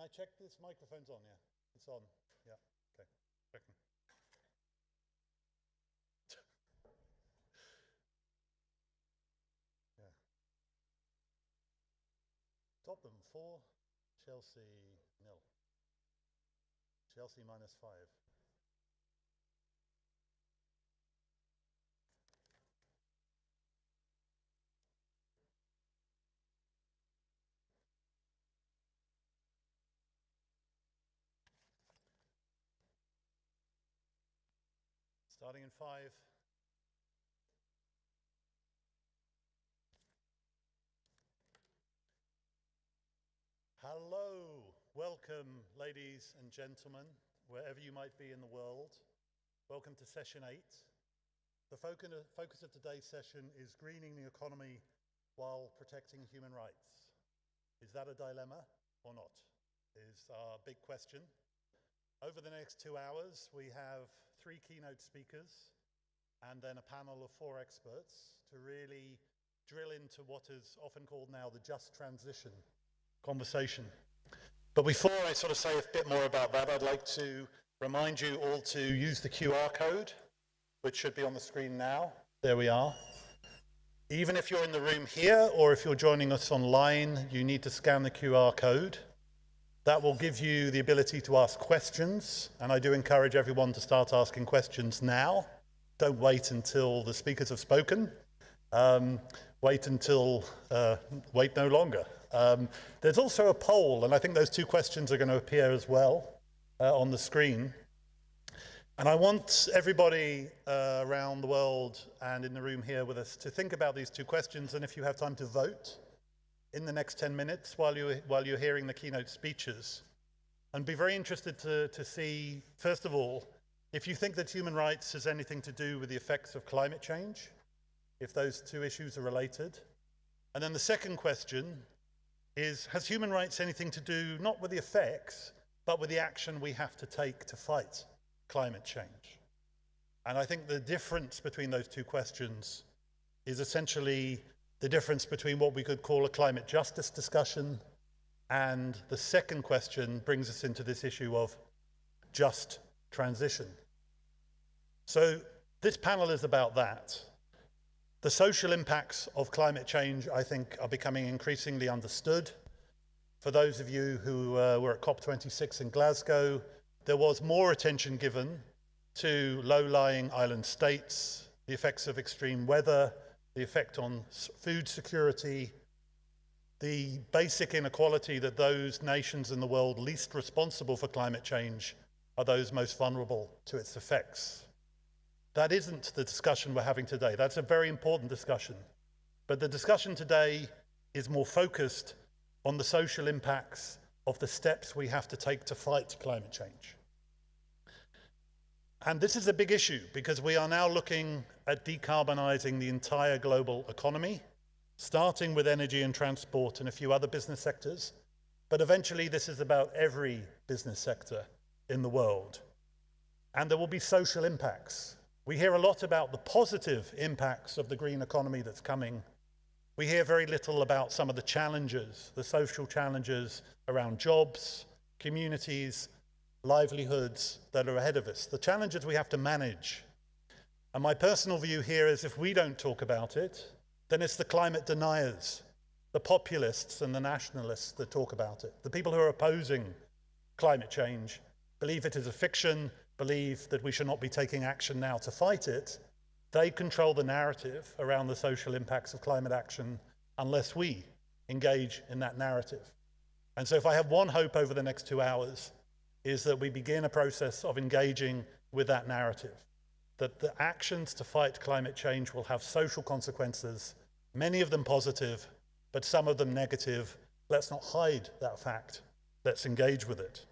I check this microphone's on? Yeah, it's on. Yeah, okay, checking. Yeah. Tottenham 4, Chelsea 0. Chelsea -5. Starting in 5. Hello, welcome ladies and gentlemen, wherever you might be in the world. Welcome to session 8. The focus of today's session is greening the economy while protecting human rights. Is that a dilemma or not? Is our big question. Over the next 2 hours, we have 3 keynote speakers and then a panel of 4 experts to really drill into what is often called now the just transition conversation. But before I sort of say a bit more about that, I'd like to remind you all to use the QR code, which should be on the screen now. There we are. Even if you're in the room here or if you're joining us online, you need to scan the QR code. That will give you the ability to ask questions, and I do encourage everyone to start asking questions now. Don't wait until the speakers have spoken. Wait no longer. There's also a poll, and I think those 2 questions are going to appear as well on the screen. And I want everybody around the world and in the room here with us to think about these 2 questions, and if you have time to vote in the next 10 minutes while you're hearing the keynote speeches. And be very interested to see, first of all, if you think that human rights has anything to do with the effects of climate change, if those 2 issues are related. And then the second question is, has human rights anything to do not with the effects, but with the action we have to take to fight climate change? And I think the difference between those 2 questions is essentially the difference between what we could call a climate justice discussion, and the second question brings us into this issue of just transition. So this panel is about that. The social impacts of climate change, I think, are becoming increasingly understood. For those of you who were at COP26 in Glasgow, there was more attention given to low-lying island states, the effects of extreme weather, the effect on food security, the basic inequality that those nations in the world least responsible for climate change are those most vulnerable to its effects. That isn't the discussion we're having today. That's a very important discussion. But the discussion today is more focused on the social impacts of the steps we have to take to fight climate change. And this is a big issue because we are now looking at decarbonizing the entire global economy, starting with energy and transport and a few other business sectors. But eventually this is about every business sector in the world. And there will be social impacts. We hear a lot about the positive impacts of the green economy that's coming. We hear very little about some of the challenges, the social challenges around jobs, communities, livelihoods that are ahead of us, the challenges we have to manage. And my personal view here is if we don't talk about it, then it's the climate deniers, the populists and the nationalists that talk about it. The people who are opposing climate change believe it is a fiction, believe that we should not be taking action now to fight it. They control the narrative around the social impacts of climate action unless we engage in that narrative. And so if I have one hope over the next 2 hours, is that we begin a process of engaging with that narrative, that the actions to fight climate change will have social consequences, many of them positive, but some of them negative. Let's not hide that fact. Let's engage with it.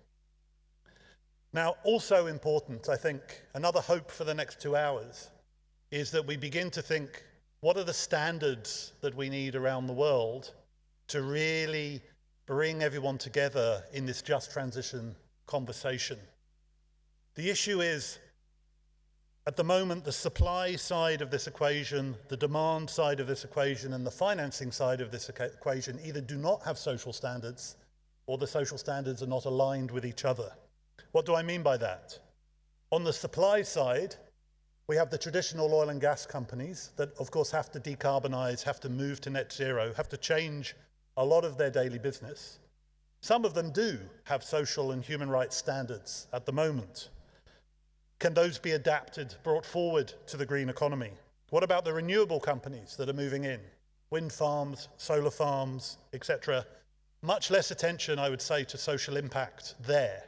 Now, also important, I think, another hope for the next 2 hours is that we begin to think, what are the standards that we need around the world to really bring everyone together in this just transition conversation? The issue is, at the moment, the supply side of this equation, the demand side of this equation, and the financing side of this equation either do not have social standards or the social standards are not aligned with each other. What do I mean by that? On the supply side, we have the traditional oil and gas companies that, of course, have to decarbonize, have to move to net zero, have to change a lot of their daily business. Some of them do have social and human rights standards at the moment. Can those be adapted, brought forward to the green economy? What about the renewable companies that are moving in? Wind farms, solar farms, etc. Much less attention, I would say, to social impact there.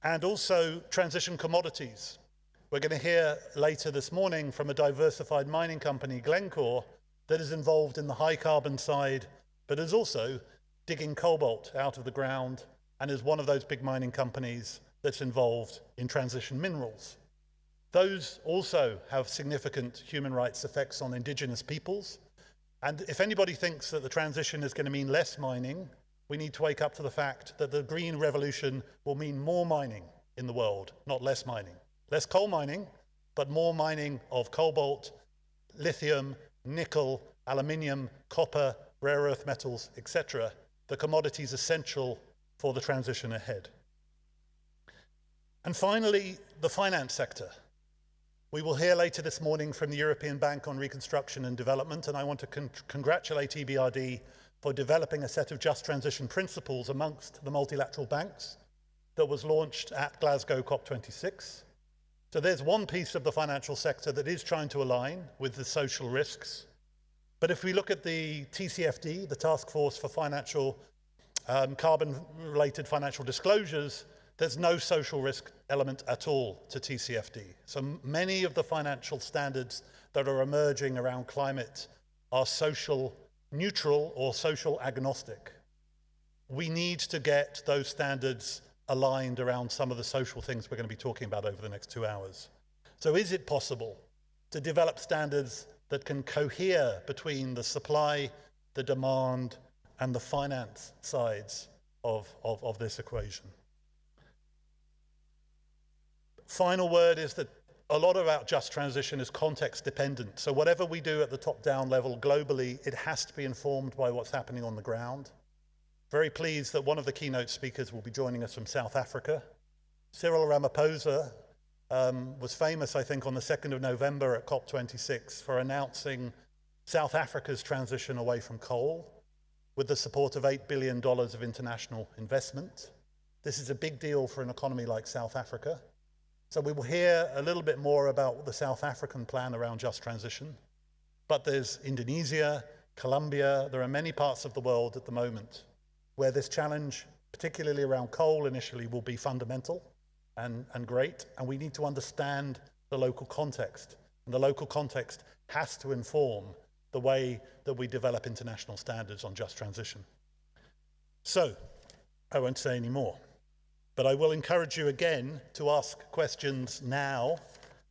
And also transition commodities. We're going to hear later this morning from a diversified mining company, Glencore, that is involved in the high carbon side, but is also digging cobalt out of the ground and is one of those big mining companies that's involved in transition minerals. Those also have significant human rights effects on indigenous peoples. And if anybody thinks that the transition is going to mean less mining, we need to wake up to the fact that the green revolution will mean more mining in the world, not less mining. Less coal mining, but more mining of cobalt, lithium, nickel, aluminium, copper, rare earth metals, etc., the commodities essential for the transition ahead. And finally, the finance sector. We will hear later this morning from the European Bank on Reconstruction and Development, and I want to congratulate EBRD for developing a set of just transition principles amongst the multilateral banks that was launched at Glasgow COP26. So there's one piece of the financial sector that is trying to align with the social risks. But if we look at the TCFD, the Task Force for Financial Carbon-Related Financial Disclosures, there's no social risk element at all to TCFD. So many of the financial standards that are emerging around climate are social neutral or social agnostic. We need to get those standards aligned around some of the social things we're going to be talking about over the next 2 hours. So is it possible to develop standards that can cohere between the supply, the demand, and the finance sides of this equation? Final word is that a lot about just transition is context dependent. So whatever we do at the top-down level globally, it has to be informed by what's happening on the ground. Very pleased that one of the keynote speakers will be joining us from South Africa. Cyril Ramaphosa was famous, I think, on the 2nd of November at COP26 for announcing South Africa's transition away from coal with the support of $8 billion of international investment. This is a big deal for an economy like South Africa. So we will hear a little bit more about the South African plan around just transition. But there's Indonesia, Colombia, there are many parts of the world at the moment where this challenge, particularly around coal initially, will be fundamental and great, and we need to understand the local context. And the local context has to inform the way that we develop international standards on just transition. So, I won't say any more, but I will encourage you again to ask questions now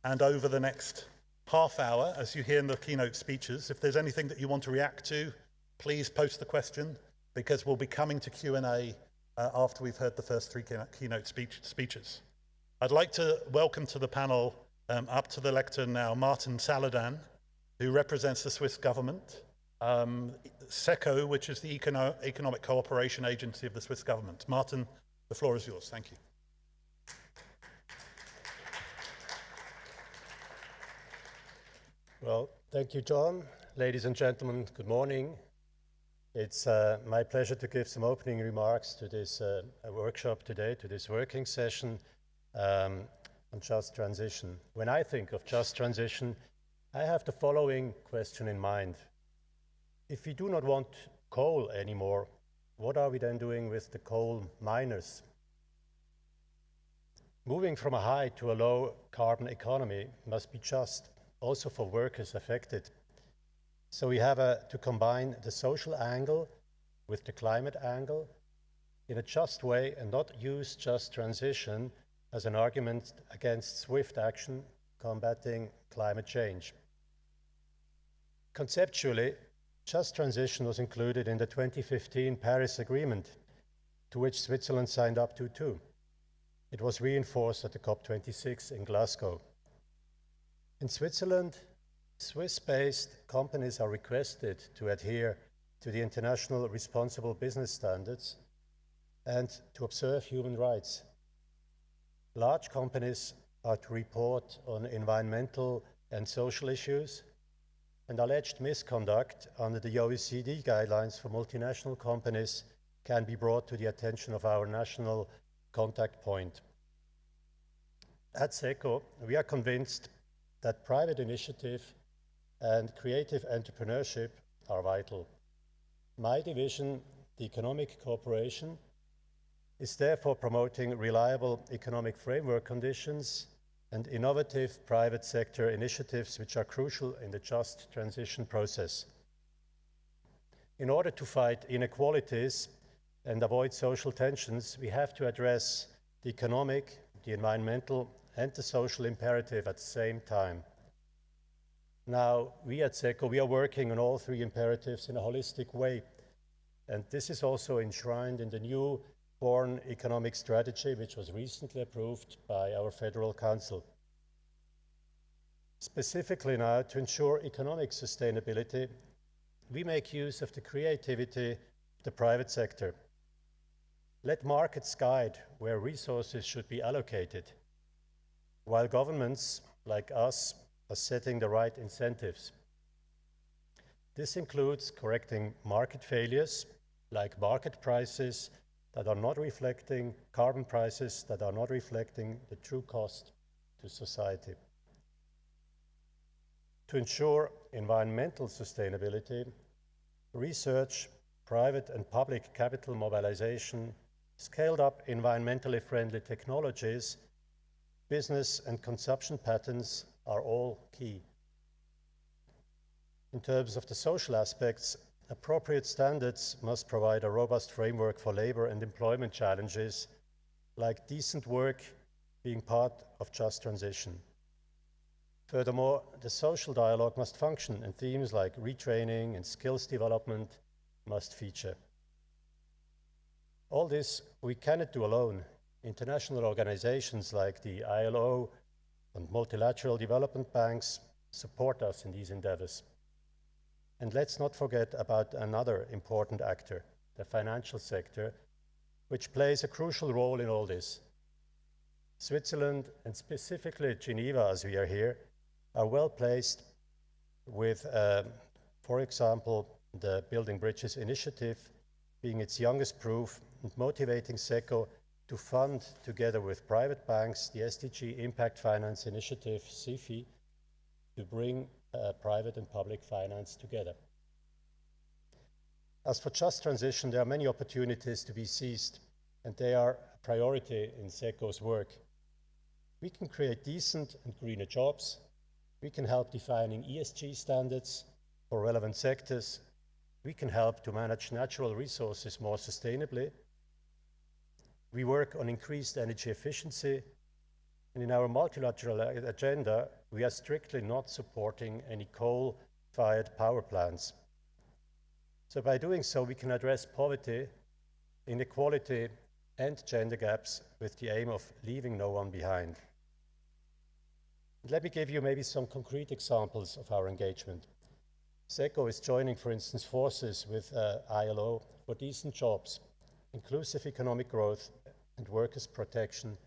and over the next half hour as you hear in the keynote speeches. If there's anything that you want to react to, please post the question, because we'll be coming to Q&A after we've heard the first three keynote speeches. I'd like to welcome to the panel, up to the lectern now, Martin Saladan, who represents the Swiss government, SECO, which is the Economic Cooperation Agency of the Swiss government. Martin, the floor is yours. Thank you. Well, thank you, John. Ladies and gentlemen, good morning. It's my pleasure to give some opening remarks to this workshop today, to this working session on just transition. When I think of just transition, I have the following question in mind. If we do not want coal anymore, what are we then doing with the coal miners? Moving from a high to a low carbon economy must be just, also for workers affected. So we have to combine the social angle with the climate angle in a just way and not use just transition as an argument against swift action combating climate change. Conceptually, just transition was included in the 2015 Paris Agreement, to which Switzerland signed up to too. It was reinforced at the COP26 in Glasgow. In Switzerland, Swiss-based companies are requested to adhere to the international responsible business standards and to observe human rights. Large companies are to report on environmental and social issues, and alleged misconduct under the OECD guidelines for multinational companies can be brought to the attention of our national contact point. At SECO, we are convinced that private initiative and creative entrepreneurship are vital. My division, the Economic Cooperation, is therefore promoting reliable economic framework conditions and innovative private sector initiatives which are crucial in the just transition process. In order to fight inequalities and avoid social tensions, we have to address the economic, the environmental, and the social imperative at the same time. Now, we at SECO, we are working on all three imperatives in a holistic way, and this is also enshrined in the new Foreign Economic Strategy, which was recently approved by our Federal Council. Specifically now, to ensure economic sustainability, we make use of the creativity of the private sector. Let markets guide where resources should be allocated, while governments, like us, are setting the right incentives. This includes correcting market failures, like market prices that are not reflecting, carbon prices that are not reflecting the true cost to society. To ensure environmental sustainability, research, private and public capital mobilization, scaled up environmentally friendly technologies, business and consumption patterns are all key. In terms of the social aspects, appropriate standards must provide a robust framework for labor and employment challenges, like decent work being part of just transition. Furthermore, the social dialogue must function, and themes like retraining and skills development must feature. All this we cannot do alone. International organizations like the ILO and multilateral development banks support us in these endeavors. And let's not forget about another important actor, the financial sector, which plays a crucial role in all this. Switzerland, and specifically Geneva, as we are here, are well placed with, for example, the Building Bridges initiative being its youngest proof and motivating SECO to fund, together with private banks, the SDG Impact Finance Initiative, SIFI, to bring private and public finance together. As for just transition, there are many opportunities to be seized, and they are a priority in SECO's work. We can create decent and greener jobs. We can help defining ESG standards for relevant sectors. We can help to manage natural resources more sustainably. We work on increased energy efficiency, and in our multilateral agenda, we are strictly not supporting any coal-fired power plants. So by doing so, we can address poverty, inequality, and gender gaps with the aim of leaving no one behind. Let me give you maybe some concrete examples of our engagement. SECO is joining, for instance, forces with ILO for decent jobs, inclusive economic growth, and workers' protection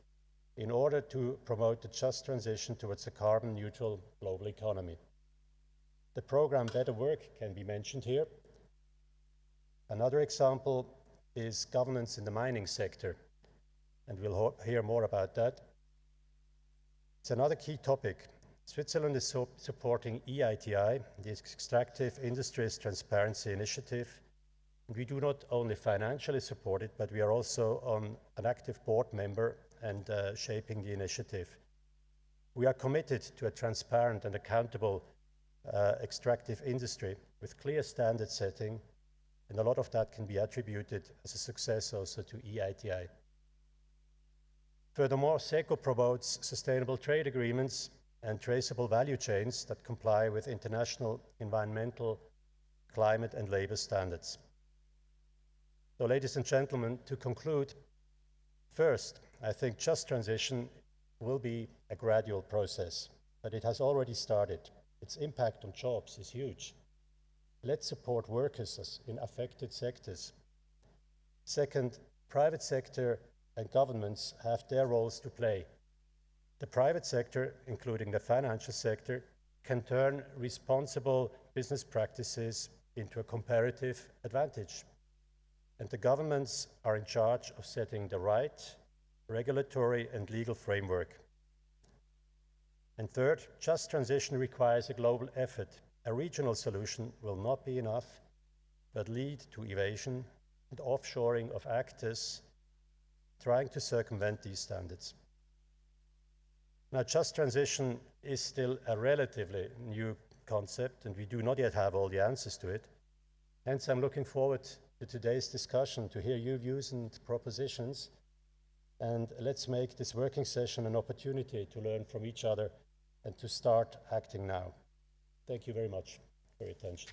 in order to promote the just transition towards a carbon-neutral global economy. The program Better Work can be mentioned here. Another example is governance in the mining sector, and we'll hear more about that. It's another key topic. Switzerland is supporting EITI, the Extractive Industries Transparency Initiative, and we do not only financially support it, but we are also an active board member and shaping the initiative. We are committed to a transparent and accountable extractive industry with clear standard setting, and a lot of that can be attributed as a success also to EITI. Furthermore, SECO promotes sustainable trade agreements and traceable value chains that comply with international environmental, climate, and labor standards. So, ladies and gentlemen, to conclude, first, I think just transition will be a gradual process, but it has already started. Its impact on jobs is huge. Let's support workers in affected sectors. Second, private sector and governments have their roles to play. The private sector, including the financial sector, can turn responsible business practices into a comparative advantage. And the governments are in charge of setting the right regulatory and legal framework. And third, just transition requires a global effort. A regional solution will not be enough, but lead to evasion and offshoring of actors trying to circumvent these standards. Now, just transition is still a relatively new concept, and we do not yet have all the answers to it. Hence, I'm looking forward to today's discussion, to hear your views and propositions. And let's make this working session an opportunity to learn from each other and to start acting now. Thank you very much for your attention.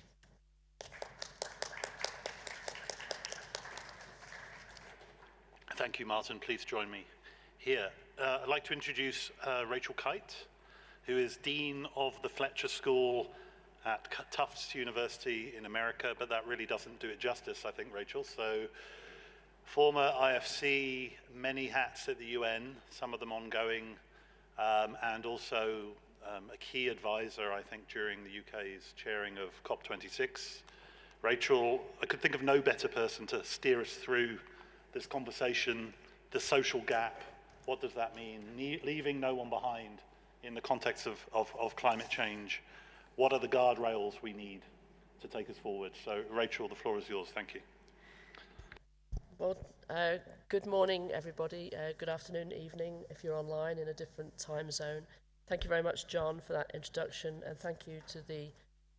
Thank you, Martin. Please join me here. I'd like to introduce Rachel Kite, who is Dean of the Fletcher School at Tufts University in America, but that really doesn't do it justice, I think, Rachel. So, former IFC, many hats at the UN, some of them ongoing, and also a key advisor, I think, during the UK's chairing of COP26. Rachel, I could think of no better person to steer us through this conversation, the social gap. What does that mean? Leaving no one behind in the context of climate change. What are the guardrails we need to take us forward? So, Rachel, the floor is yours. Thank you. Well, good morning, everybody. Good afternoon, evening, if you're online in a different time zone. Thank you very much, John, for that introduction, and thank you to the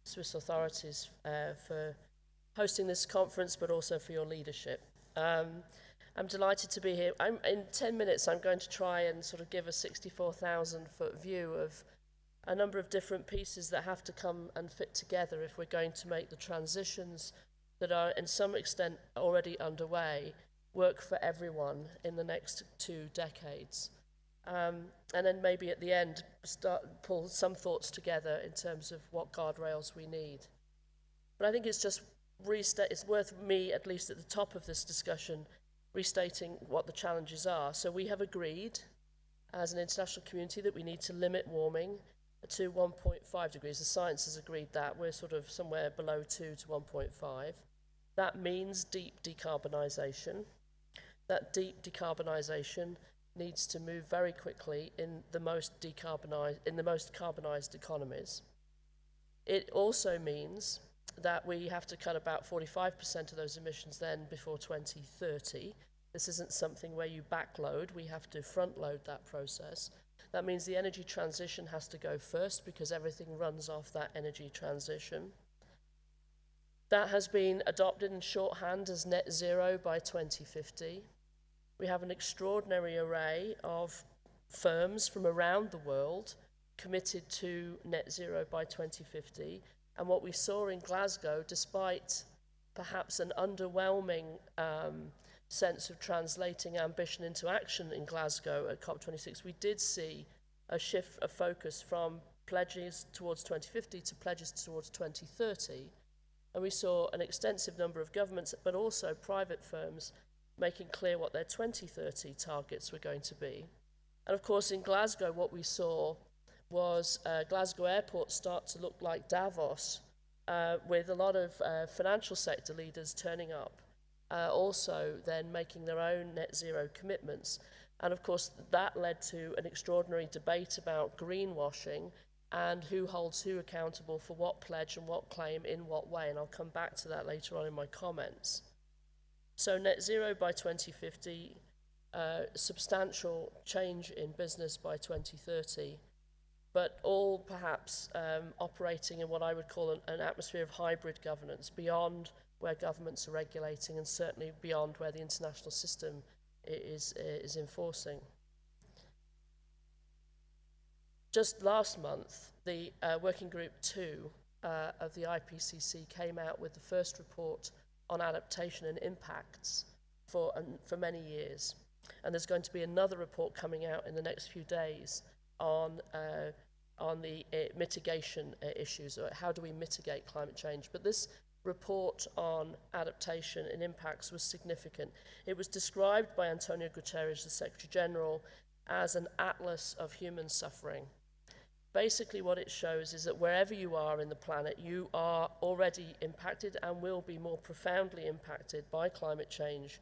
Swiss authorities for hosting this conference, but also for your leadership. I'm delighted to be here. In 10 minutes, I'm going to try and sort of give a 64,000-foot view of a number of different pieces that have to come and fit together if we're going to make the transitions that are, in some extent, already underway, work for everyone in the next 2 decades. And then maybe at the end, pull some thoughts together in terms of what guardrails we need. But I think it's just it's worth me, at least at the top of this discussion, restating what the challenges are. So we have agreed as an international community that we need to limit warming to 1.5 degrees. The science has agreed that. We're sort of somewhere below 2 to 1.5. That means deep decarbonisation. That deep decarbonisation needs to move very quickly in the most carbonised economies. It also means that we have to cut about 45% of those emissions then before 2030. This isn't something where you backload, we have to front load that process. That means the energy transition has to go first because everything runs off that energy transition. That has been adopted in shorthand as net zero by 2050. We have an extraordinary array of firms from around the world committed to net zero by 2050. And what we saw in Glasgow, despite perhaps an underwhelming sense of translating ambition into action in Glasgow at COP26, we did see a shift of focus from pledges towards 2050 to pledges towards 2030. And we saw an extensive number of governments, but also private firms, making clear what their 2030 targets were going to be. And of course, in Glasgow, what we saw was Glasgow Airport start to look like Davos, with a lot of financial sector leaders turning up, also then making their own net zero commitments. And of course, that led to an extraordinary debate about greenwashing and who holds who accountable for what pledge and what claim in what way. And I'll come back to that later on in my comments. So net zero by 2050, substantial change in business by 2030, but all perhaps operating in what I would call an atmosphere of hybrid governance, beyond where governments are regulating and certainly beyond where the international system is enforcing. Just last month, the Working Group 2 of the IPCC came out with the first report on adaptation and impacts for many years. And there's going to be another report coming out in the next few days on the mitigation issues, or how do we mitigate climate change. But this report on adaptation and impacts was significant. It was described by Antonio Guterres, the Secretary General, as an atlas of human suffering. Basically what it shows is that wherever you are in the planet, you are already impacted and will be more profoundly impacted by climate change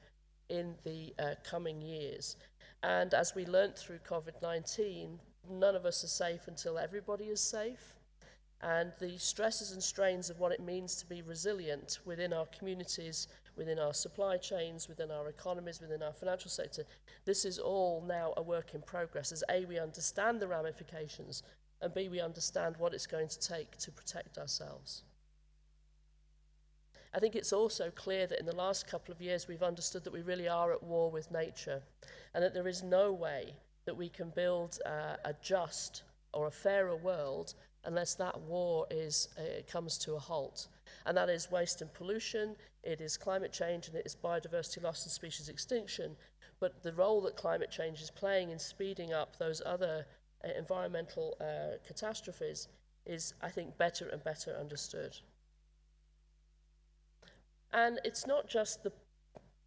in the coming years. And as we learnt through COVID-19, none of us are safe until everybody is safe. And the stresses and strains of what it means to be resilient within our communities, within our supply chains, within our economies, within our financial sector, this is all now a work in progress as A, we understand the ramifications, and B, we understand what it's going to take to protect ourselves. I think it's also clear that in the last couple of years we've understood that we really are at war with nature, and that there is no way that we can build a just or a fairer world unless that war comes to a halt. And that is waste and pollution, it is climate change, and it is biodiversity loss and species extinction. But the role that climate change is playing in speeding up those other environmental catastrophes is, I think, better and better understood. And it's not just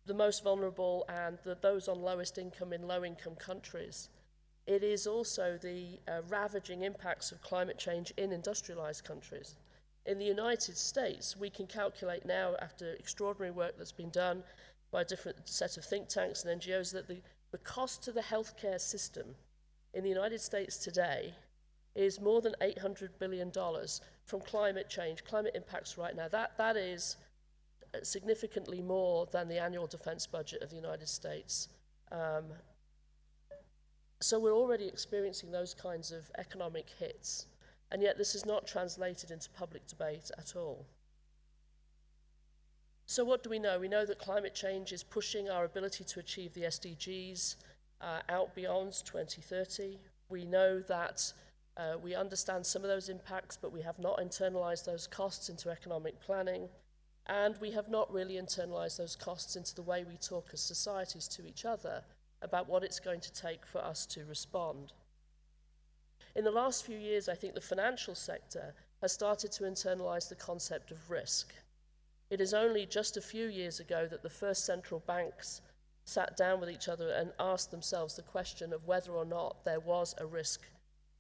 the most vulnerable and those on lowest income in low-income countries. It is also the ravaging impacts of climate change in industrialized countries. In the United States, we can calculate now, after extraordinary work that's been done by a different set of think tanks and NGOs, that the cost to the healthcare system in the United States today is more than $800 billion from climate change, climate impacts right now. That is significantly more than the annual defense budget of the United States. So we're already experiencing those kinds of economic hits, and yet this is not translated into public debate at all. So what do we know? We know that climate change is pushing our ability to achieve the SDGs out beyond 2030. We know that we understand some of those impacts, but we have not internalized those costs into economic planning, and we have not really internalized those costs into the way we talk as societies to each other about what it's going to take for us to respond. In the last few years, I think the financial sector has started to internalize the concept of risk. It is only just a few years ago that the first central banks sat down with each other and asked themselves the question of whether or not there was a risk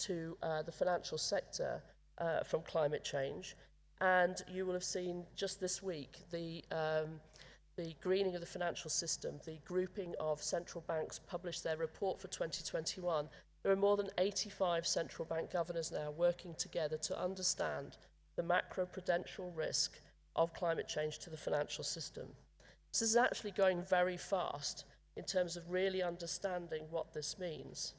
to the financial sector from climate change. And you will have seen just this week the greening of the financial system, the grouping of central banks published their report for 2021. There are more than 85 central bank governors now working together to understand the macroprudential risk of climate change to the financial system. So this is actually going very fast in terms of really understanding what this means.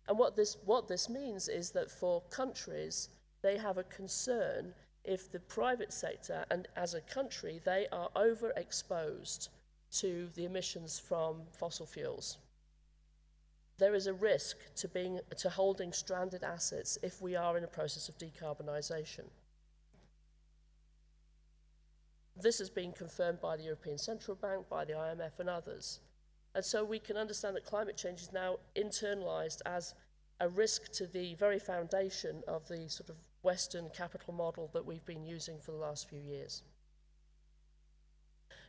And what this means is that for countries, they have a concern if the private sector and as a country, they are overexposed to the emissions from fossil fuels. There is a risk to holding stranded assets if we are in a process of decarbonisation. This has been confirmed by the European Central Bank, by the IMF and others. And so we can understand that climate change is now internalised as a risk to the very foundation of the sort of Western capital model that we've been using for the last few years.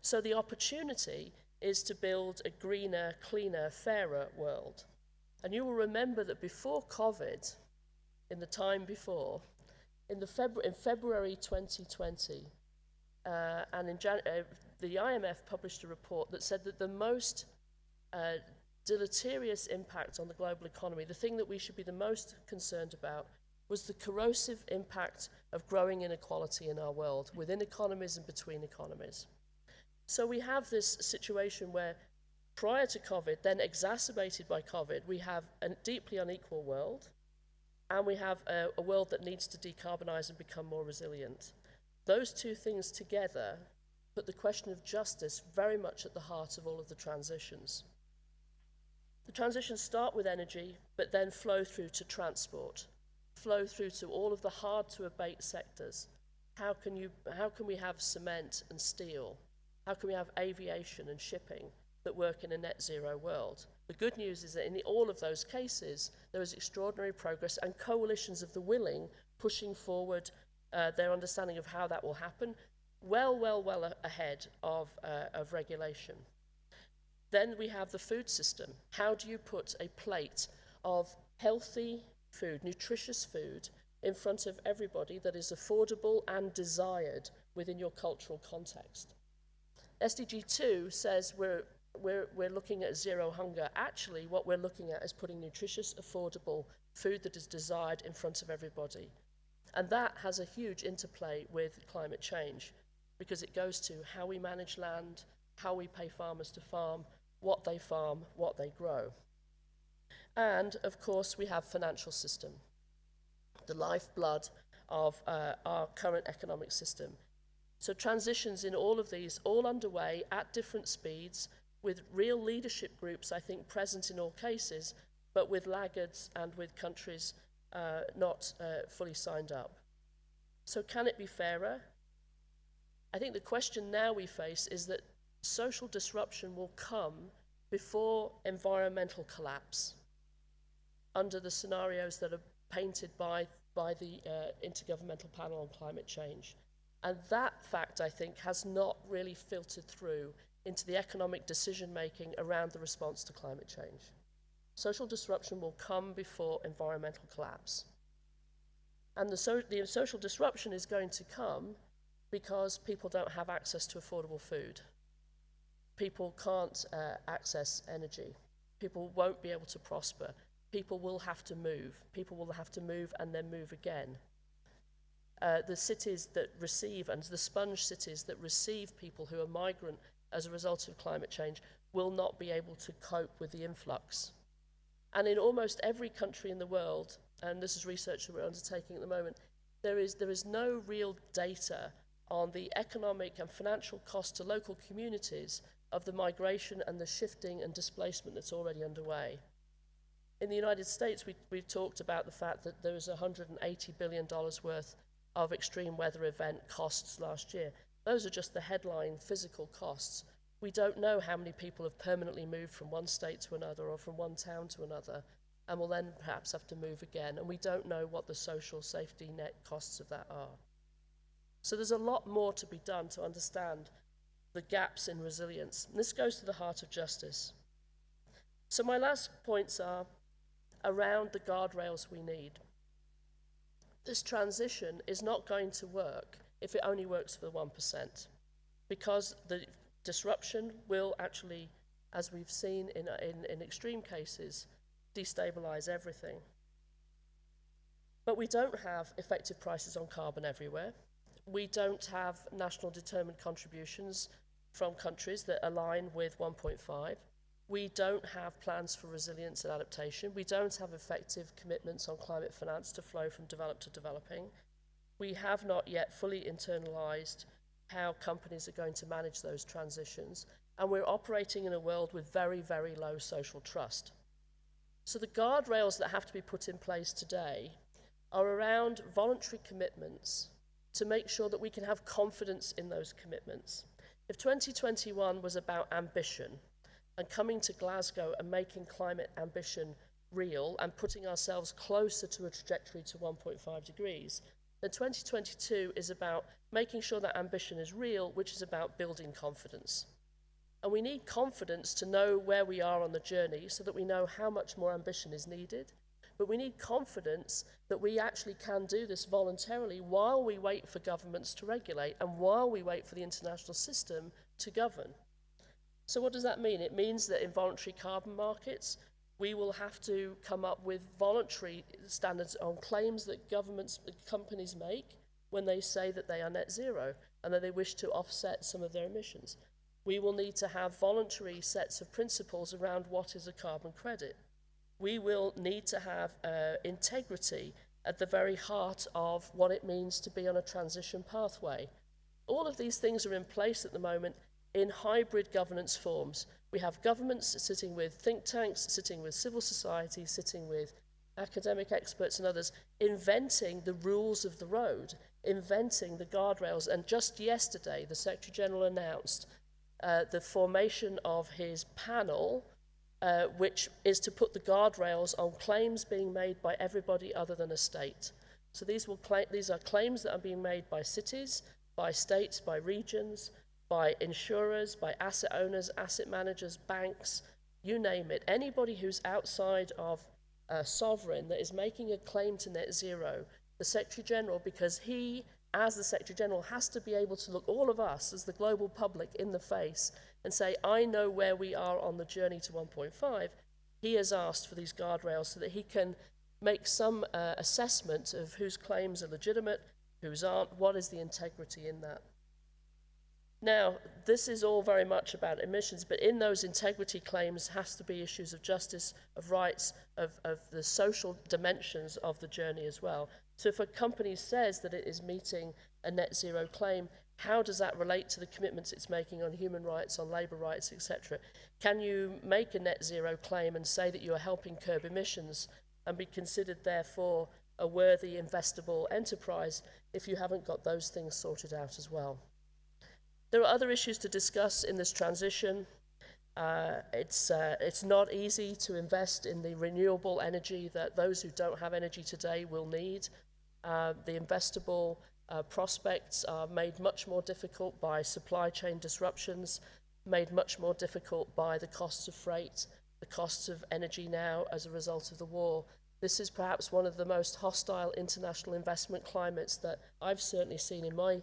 So the opportunity is to build a greener, cleaner, fairer world. And you will remember that before COVID, in the time before, in February 2020, and the IMF published a report that said that the most deleterious impact on the global economy, the thing that we should be the most concerned about, was the corrosive impact of growing inequality in our world, within economies and between economies. So we have this situation where prior to COVID, then exacerbated by COVID, we have a deeply unequal world, and we have a world that needs to decarbonize and become more resilient. Those two things together put the question of justice very much at the heart of all of the transitions. The transitions start with energy, but then flow through to transport, flow through to all of the hard-to-abate sectors. How can we have cement and steel? How can we have aviation and shipping that work in a net zero world? The good news is that in all of those cases, there is extraordinary progress and coalitions of the willing pushing forward their understanding of how that will happen. well ahead of regulation. Then we have the food system. How do you put a plate of healthy food, nutritious food, in front of everybody that is affordable and desired within your cultural context? SDG 2 says we're looking at zero hunger. Actually, what we're looking at is putting nutritious, affordable food that is desired in front of everybody. And that has a huge interplay with climate change, because it goes to how we manage land, how we pay farmers to farm, what they grow. And, of course, we have financial system, the lifeblood of our current economic system. So transitions in all of these, all underway at different speeds, with real leadership groups, I think, present in all cases, but with laggards and with countries not fully signed up. So can it be fairer? I think the question now we face is that social disruption will come before environmental collapse under the scenarios that are painted by the Intergovernmental Panel on Climate Change. And that fact, I think, has not really filtered through into the economic decision-making around the response to climate change. Social disruption will come before environmental collapse. And the social disruption is going to come because people don't have access to affordable food. People can't access energy. People won't be able to prosper. People will have to move. People will have to move and then move again. The cities that receive, and the sponge cities that receive people who are migrant as a result of climate change, will not be able to cope with the influx. And in almost every country in the world, and this is research that we're undertaking at the moment, there is no real data on the economic and financial cost to local communities of the migration and the shifting and displacement that's already underway. In the United States, we've talked about the fact that there was $180 billion worth of extreme weather event costs last year. Those are just the headline physical costs. We don't know how many people have permanently moved from one state to another or from one town to another and will then perhaps have to move again. And we don't know what the social safety net costs of that are. So there's a lot more to be done to understand the gaps in resilience. And this goes to the heart of justice. So my last points are around the guardrails we need. This transition is not going to work if it only works for the 1%, because the disruption will actually, as we've seen in extreme cases, destabilize everything. But we don't have effective prices on carbon everywhere. We don't have national determined contributions from countries that align with 1.5. We don't have plans for resilience and adaptation. We don't have effective commitments on climate finance to flow from developed to developing. We have not yet fully internalized how companies are going to manage those transitions. And we're operating in a world with very, very low social trust. So the guardrails that have to be put in place today are around voluntary commitments to make sure that we can have confidence in those commitments. If 2021 was about ambition and coming to Glasgow and making climate ambition real and putting ourselves closer to a trajectory to 1.5 degrees, then 2022 is about making sure that ambition is real, which is about building confidence. And we need confidence to know where we are on the journey so that we know how much more ambition is needed. But we need confidence that we actually can do this voluntarily while we wait for governments to regulate and while we wait for the international system to govern. So what does that mean? It means that in voluntary carbon markets, we will have to come up with voluntary standards on claims that companies make when they say that they are net zero and that they wish to offset some of their emissions. We will need to have voluntary sets of principles around what is a carbon credit. We will need to have integrity at the very heart of what it means to be on a transition pathway. All of these things are in place at the moment in hybrid governance forms. We have governments sitting with think tanks, sitting with civil society, sitting with academic experts and others, inventing the rules of the road, inventing the guardrails. And just yesterday, the Secretary General announced the formation of his panel, which is to put the guardrails on claims being made by everybody other than a state. So these are claims that are being made by cities, by states, by regions, by insurers, by asset owners, asset managers, banks, you name it. Anybody who's outside of a sovereign that is making a claim to net zero, the Secretary General, because he, as the Secretary General, has to be able to look all of us as the global public in the face and say, I know where we are on the journey to 1.5. He has asked for these guardrails so that he can make some assessment of whose claims are legitimate, whose aren't, what is the integrity in that. Now, this is all very much about emissions, but in those integrity claims has to be issues of justice, of rights, of the social dimensions of the journey as well. So if a company says that it is meeting a net zero claim, how does that relate to the commitments it's making on human rights, on labour rights, etc.? Can you make a net zero claim and say that you are helping curb emissions and be considered, therefore, a worthy investable enterprise if you haven't got those things sorted out as well? There are other issues to discuss in this transition. It's not easy to invest in the renewable energy that those who don't have energy today will need. The investable prospects are made much more difficult by supply chain disruptions, made much more difficult by the costs of freight, the costs of energy now as a result of the war. This is perhaps one of the most hostile international investment climates that I've certainly seen in my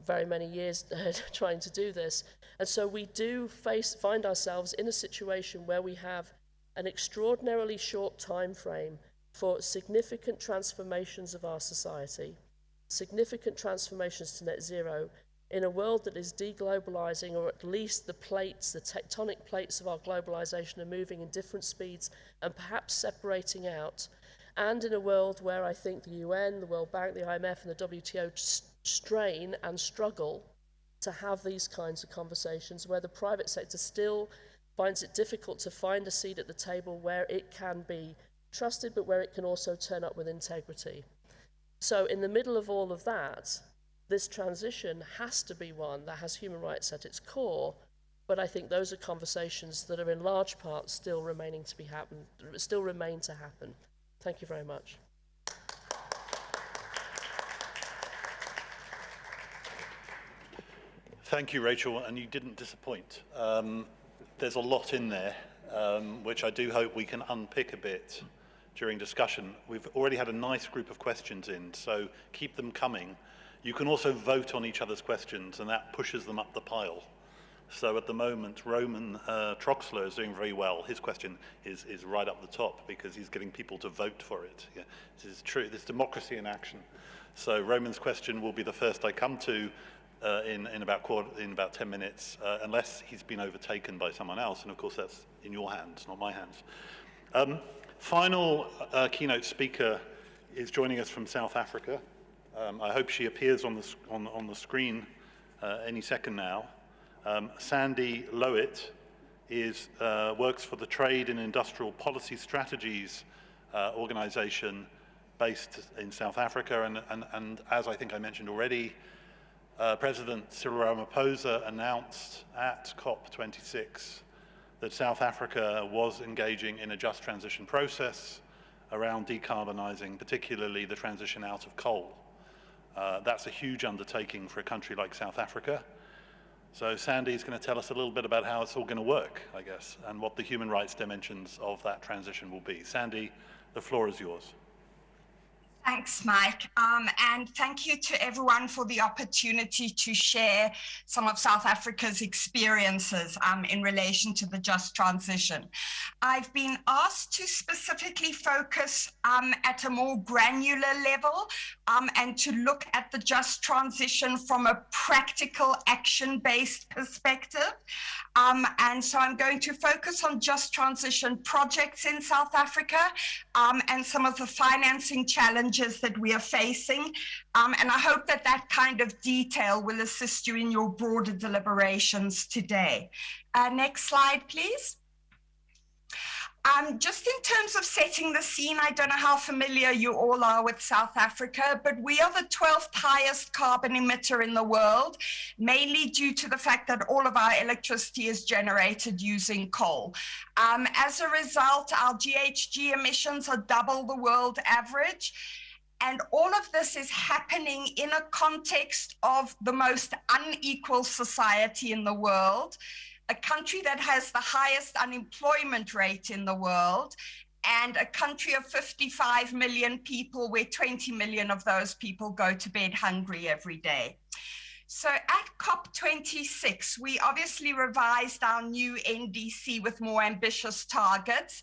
very many years trying to do this. And so we do find ourselves in a situation where we have an extraordinarily short time frame for significant transformations of our society, significant transformations to net zero in a world that is deglobalizing, or at least the plates, the tectonic plates of our globalization are moving in different speeds and perhaps separating out. And in a world where I think the UN, the World Bank, the IMF and the WTO strain and struggle to have these kinds of conversations, where the private sector still finds it difficult to find a seat at the table where it can be trusted, but where it can also turn up with integrity. So in the middle of all of that, this transition has to be one that has human rights at its core, but I think those are conversations that are in large part still remain to happen. Thank you very much. Thank you, Rachel, and you didn't disappoint. There's a lot in there, which I do hope we can unpick a bit during discussion. We've already had a nice group of questions in, so keep them coming. You can also vote on each other's questions, and that pushes them up the pile. So at the moment, Roman Troxler is doing very well. His question is right up the top because he's getting people to vote for it. Yeah, this is true. This is democracy in action. So Roman's question will be the first I come to in about 10 minutes, unless he's been overtaken by someone else. And of course, that's in your hands, not my hands. Final keynote speaker is joining us from South Africa. I hope she appears on the screen any second now. Sandy Lowitt works for the Trade and Industrial Policy Strategies organization based in South Africa, and as I think I mentioned already, President Cyril Ramaphosa announced at COP26 that South Africa was engaging in a just transition process around decarbonizing, particularly the transition out of coal. That's a huge undertaking for a country like South Africa. So Sandy's going to tell us a little bit about how it's all going to work, I guess, and what the human rights dimensions of that transition will be. Sandy, the floor is yours. Thanks, Mike, and thank you to everyone for the opportunity to share some of South Africa's experiences in relation to the just transition. I've been asked to specifically focus at a more granular level and to look at the just transition from a practical action-based perspective. And so I'm going to focus on just transition projects in South Africa and some of the financing challenges that we are facing. And I hope that that kind of detail will assist you in your broader deliberations today. Next slide, please. Just in terms of setting the scene, I don't know how familiar you all are with South Africa, but we are the 12th highest carbon emitter in the world, mainly due to the fact that all of our electricity is generated using coal. As a result, our GHG emissions are double the world average. And all of this is happening in a context of the most unequal society in the world, a country that has the highest unemployment rate in the world, and a country of 55 million people where 20 million of those people go to bed hungry every day. So at COP26, we obviously revised our new NDC with more ambitious targets.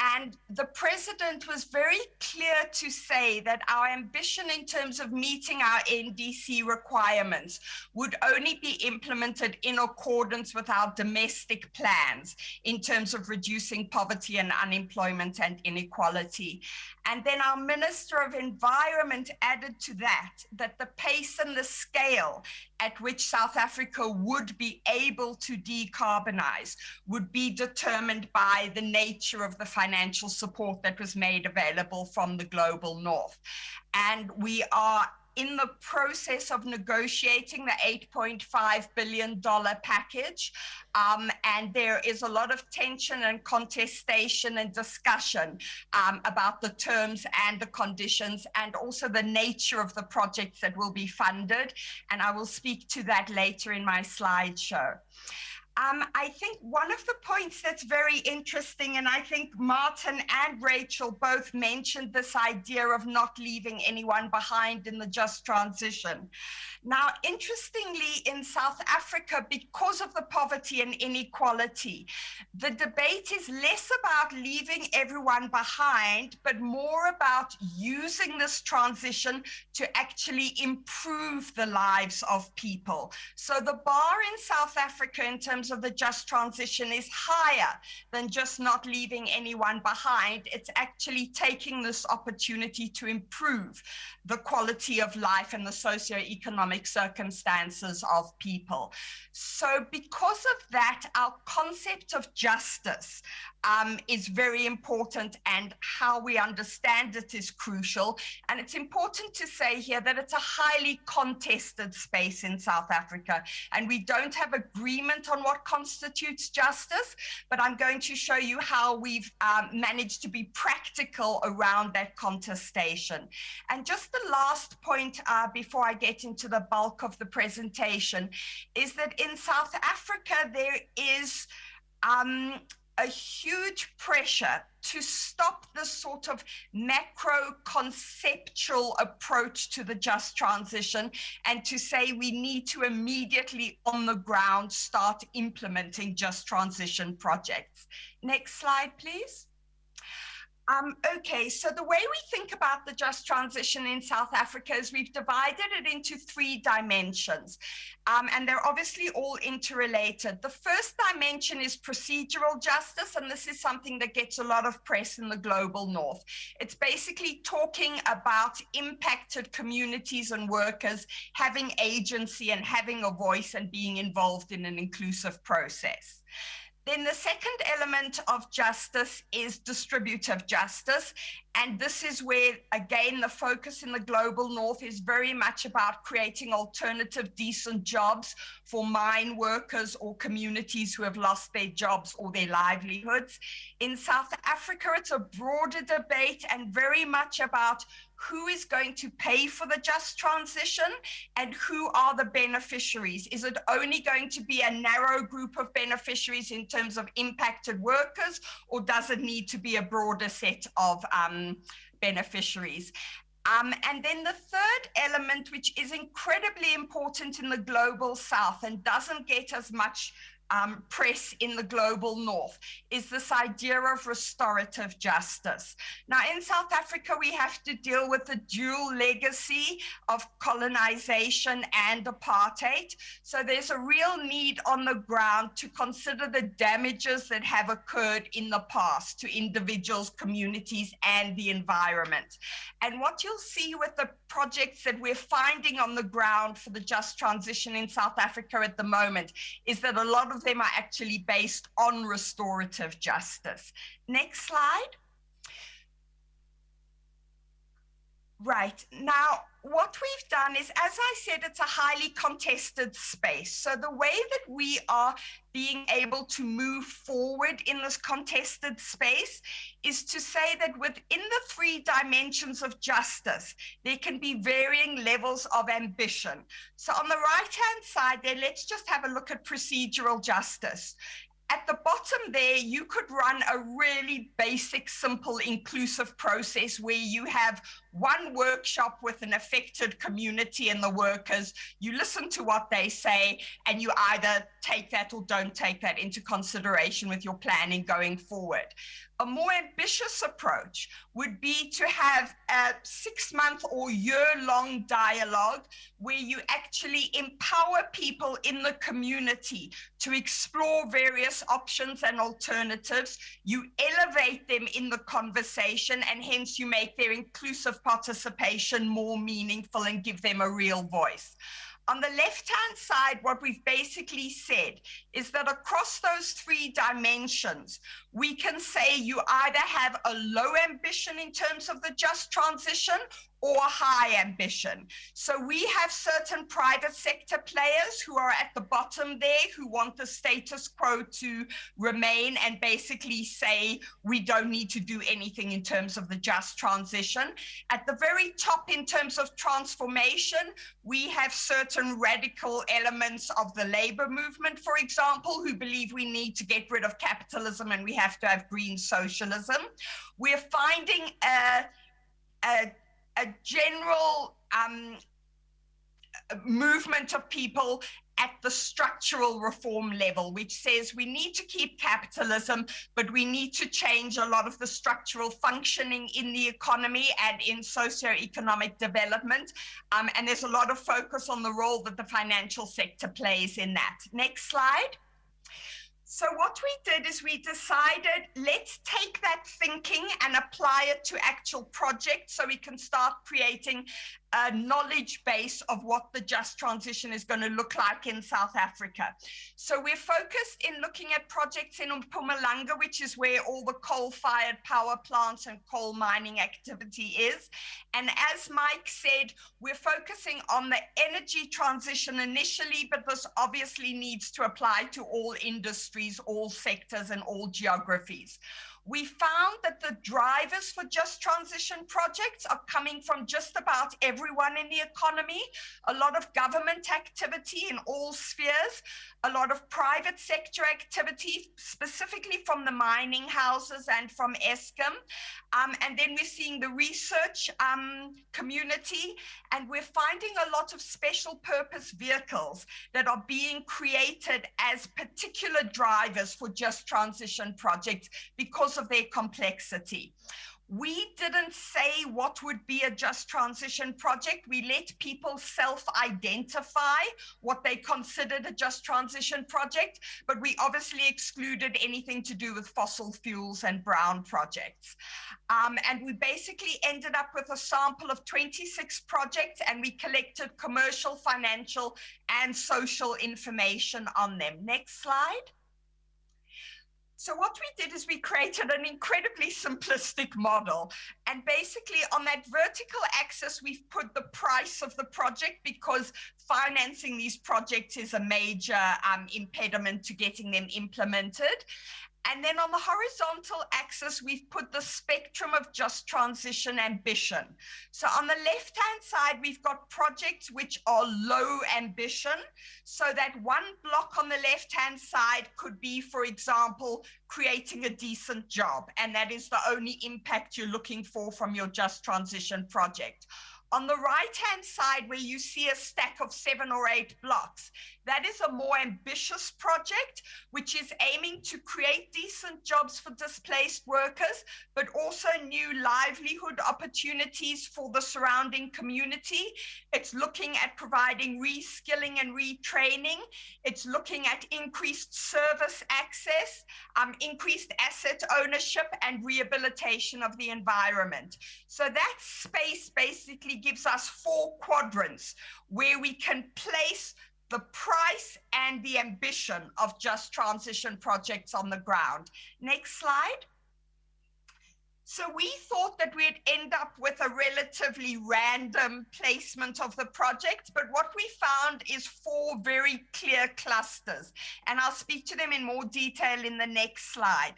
And the president was very clear to say that our ambition in terms of meeting our NDC requirements would only be implemented in accordance with our domestic plans in terms of reducing poverty and unemployment and inequality. And then our Minister of Environment added to that the pace and the scale at which South Africa would be able to decarbonize would be determined by the nature of the financial support that was made available from the global north. And we are in the process of negotiating the $8.5 billion package. And there is a lot of tension and contestation and discussion about the terms and the conditions and also the nature of the projects that will be funded. And I will speak to that later in my slideshow. I think one of the points that's very interesting, and I think Martin and Rachel both mentioned this idea of not leaving anyone behind in the just transition. Now, interestingly, in South Africa, because of the poverty and inequality, the debate is less about leaving everyone behind, but more about using this transition to actually improve the lives of people. So the bar in South Africa in terms of the just transition is higher than just not leaving anyone behind. It's actually taking this opportunity to improve the quality of life and the socioeconomic circumstances of people. So because of that, our concept of justice is very important, and how we understand it is crucial. And it's important to say here that it's a highly contested space in South Africa, and we don't have agreement on what constitutes justice, but I'm going to show you how we've managed to be practical around that contestation. And just the last point before I get into the bulk of the presentation is that in South Africa, there is a huge pressure to stop this sort of macro conceptual approach to the just transition and to say we need to immediately on the ground start implementing just transition projects. Next slide, please. Okay, so the way we think about the just transition in South Africa is we've divided it into 3 dimensions, and they're obviously all interrelated. The first dimension is procedural justice, and this is something that gets a lot of press in the global north. It's basically talking about impacted communities and workers having agency and having a voice and being involved in an inclusive process. Then the second element of justice is distributive justice. And this is where, again, the focus in the global north is very much about creating alternative, decent jobs for mine workers or communities who have lost their jobs or their livelihoods. In South Africa, it's a broader debate and very much about who is going to pay for the just transition and who are the beneficiaries. Is it only going to be a narrow group of beneficiaries in terms of impacted workers, or does it need to be a broader set of beneficiaries? And then the third element, which is incredibly important in the global south and doesn't get as much press in the global north, is this idea of restorative justice. Now, in South Africa, we have to deal with the dual legacy of colonization and apartheid. So there's a real need on the ground to consider the damages that have occurred in the past to individuals, communities, and the environment. And what you'll see with the projects that we're finding on the ground for the just transition in South Africa at the moment is that a lot of them are actually based on restorative justice. Next slide. Right. Now, what we've done is, as I said, it's a highly contested space. So the way that we are being able to move forward in this contested space is to say that within the 3 dimensions of justice, there can be varying levels of ambition. So on the right-hand side there, let's just have a look at procedural justice. At the bottom there, you could run a really basic, simple, inclusive process where you have one workshop with an affected community and the workers. You listen to what they say, and you either take that or don't take that into consideration with your planning going forward. A more ambitious approach would be to have a 6-month or year-long dialogue where you actually empower people in the community to explore various options and alternatives. You elevate them in the conversation, and hence you make their inclusive participation more meaningful and give them a real voice. On the left-hand side, what we've basically said is that across those 3 dimensions, we can say you either have a low ambition in terms of the just transition or high ambition. So we have certain private sector players who are at the bottom there who want the status quo to remain and basically say we don't need to do anything in terms of the just transition. At the very top, in terms of transformation, we have certain radical elements of the labor movement, for example, who believe we need to get rid of capitalism and we have to have green socialism. We're finding a general movement of people at the structural reform level, which says we need to keep capitalism, but we need to change a lot of the structural functioning in the economy and in socioeconomic development. And there's a lot of focus on the role that the financial sector plays in that. Next slide. So what we did is we decided, let's take that thinking and apply it to actual projects so we can start creating a knowledge base of what the just transition is going to look like in South Africa. So we're focused in looking at projects in Mpumalanga, which is where all the coal-fired power plants and coal mining activity is. And as Mike said, we're focusing on the energy transition initially, but this obviously needs to apply to all industries, all sectors, and all geographies. We found that the drivers for just transition projects are coming from just about everyone in the economy, a lot of government activity in all spheres, a lot of private sector activity, specifically from the mining houses and from Eskom. And then we're seeing the research community, and we're finding a lot of special purpose vehicles that are being created as particular drivers for just transition projects because of their complexity. We didn't say what would be a just transition project. We let people self-identify what they considered a just transition project, but we obviously excluded anything to do with fossil fuels and brown projects. And we basically ended up with a sample of 26 projects, and we collected commercial, financial, and social information on them. Next slide. So what we did is we created an incredibly simplistic model. And basically on that vertical axis, we've put the price of the project because financing these projects is a major impediment to getting them implemented. And then on the horizontal axis, we've put the spectrum of just transition ambition. So on the left-hand side, we've got projects which are low ambition. So that one block on the left-hand side could be, for example, creating a decent job. And that is the only impact you're looking for from your just transition project. On the right-hand side, where you see a stack of 7 or 8 blocks, that is a more ambitious project, which is aiming to create decent jobs for displaced workers, but also new livelihood opportunities for the surrounding community. It's looking at providing reskilling and retraining. It's looking at increased service access, increased asset ownership, and rehabilitation of the environment. So that space basically gives us 4 quadrants where we can place the price and the ambition of just transition projects on the ground. Next slide. So we thought that we'd end up with a relatively random placement of the project, but what we found is 4 very clear clusters, and I'll speak to them in more detail in the next slide.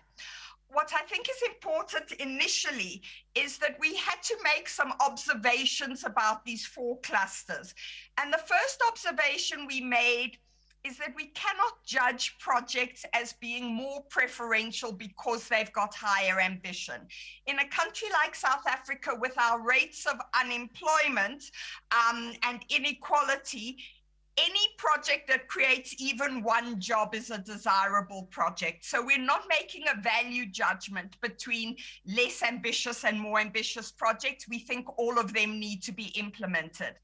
What I think is important initially is that we had to make some observations about these 4 clusters. And the first observation we made is that we cannot judge projects as being more preferential because they've got higher ambition. In a country like South Africa, with our rates of unemployment and inequality, any project that creates even 1 job is a desirable project. So we're not making a value judgment between less ambitious and more ambitious projects. We think all of them need to be implemented.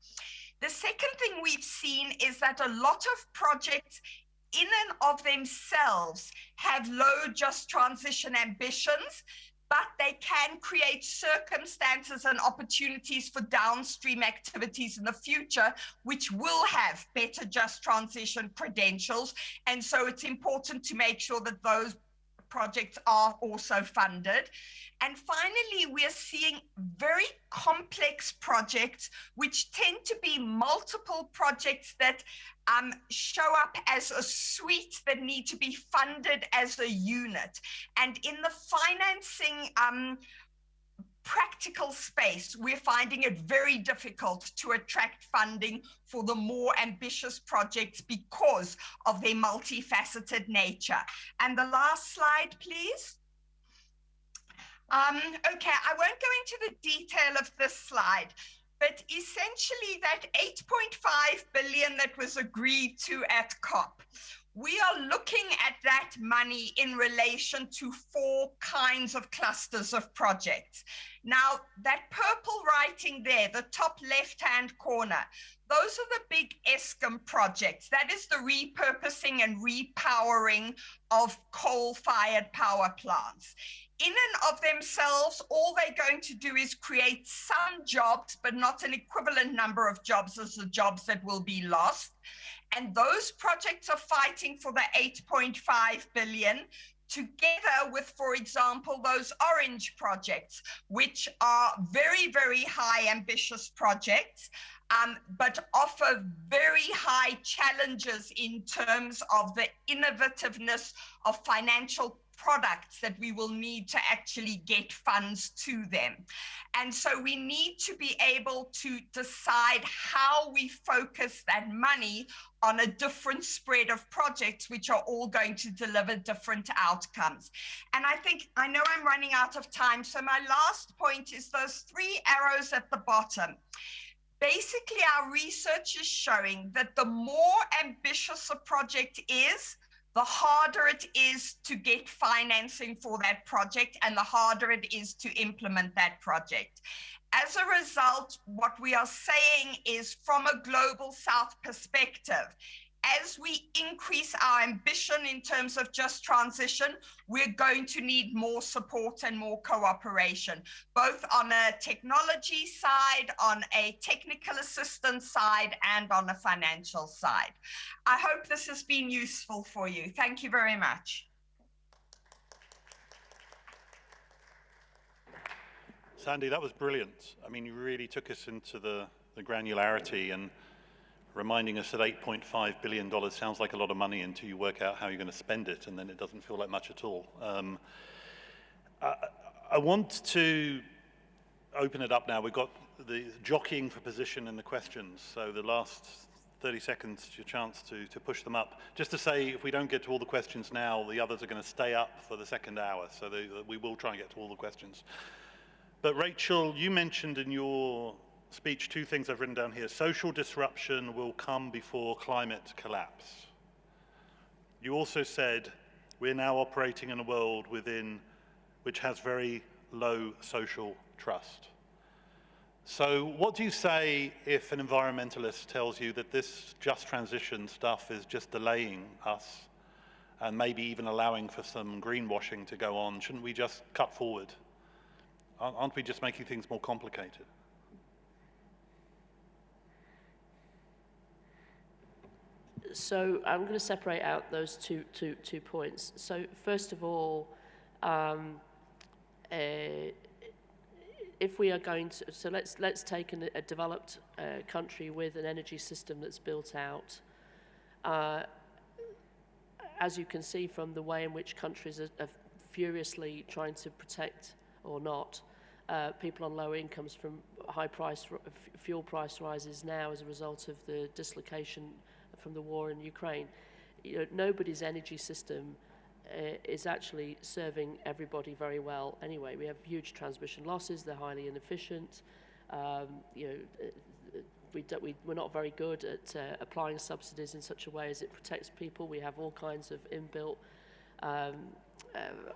The second thing we've seen is that a lot of projects in and of themselves have low just transition ambitions, but they can create circumstances and opportunities for downstream activities in the future, which will have better just transition credentials. And so it's important to make sure that those projects are also funded. And finally, we are seeing very complex projects, which tend to be multiple projects that show up as a suite that need to be funded as a unit. And in the financing practical space, we're finding it very difficult to attract funding for the more ambitious projects because of their multifaceted nature. And the last slide, please. Okay, I won't go into the detail of this slide, but essentially that 8.5 billion that was agreed to at COP, we are looking at that money in relation to 4 kinds of clusters of projects. Now, that purple writing there, the top left-hand corner, those are the big Eskom projects. That is the repurposing and repowering of coal-fired power plants. In and of themselves, all they're going to do is create some jobs, but not an equivalent number of jobs as the jobs that will be lost. And those projects are fighting for the 8.5 billion together with, for example, those orange projects, which are very, very high ambitious projects, but offer very high challenges in terms of the innovativeness of financial products that we will need to actually get funds to them. And so we need to be able to decide how we focus that money on a different spread of projects, which are all going to deliver different outcomes. And I know I'm running out of time, so my last point is those 3 arrows at the bottom. Basically, our research is showing that the more ambitious a project is, the harder it is to get financing for that project and the harder it is to implement that project. As a result, what we are saying is, from a Global South perspective, as we increase our ambition in terms of just transition, we're going to need more support and more cooperation, both on a technology side, on a technical assistance side, and on a financial side. I hope this has been useful for you. Thank you very much. Sandy, that was brilliant. I mean, you really took us into the granularity and reminding us that $8.5 billion sounds like a lot of money until you work out how you're going to spend it, and then it doesn't feel like much at all. I want to open it up now. We've got the jockeying for position in the questions, so the last 30 seconds, your chance to push them up. Just to say, if we don't get to all the questions now, the others are going to stay up for the second hour, so we will try and get to all the questions. But Rachel, you mentioned in your speech 2 things I've written down here. Social disruption will come before climate collapse. You also said we're now operating in a world which has very low social trust. So what do you say if an environmentalist tells you that this just transition stuff is just delaying us and maybe even allowing for some greenwashing to go on? Shouldn't we just cut forward? Aren't we just making things more complicated? So I'm going to separate out those two points. So first of all, if we are going to, so let's take a developed country with an energy system that's built out. As you can see from the way in which countries are furiously trying to protect, or not, people on low incomes from high fuel price rises now as a result of the dislocation from the war in Ukraine. You know, nobody's energy system is actually serving everybody very well anyway. We have huge transmission losses, they're highly inefficient. You know, we're not very good at applying subsidies in such a way as it protects people. We have all kinds of inbuilt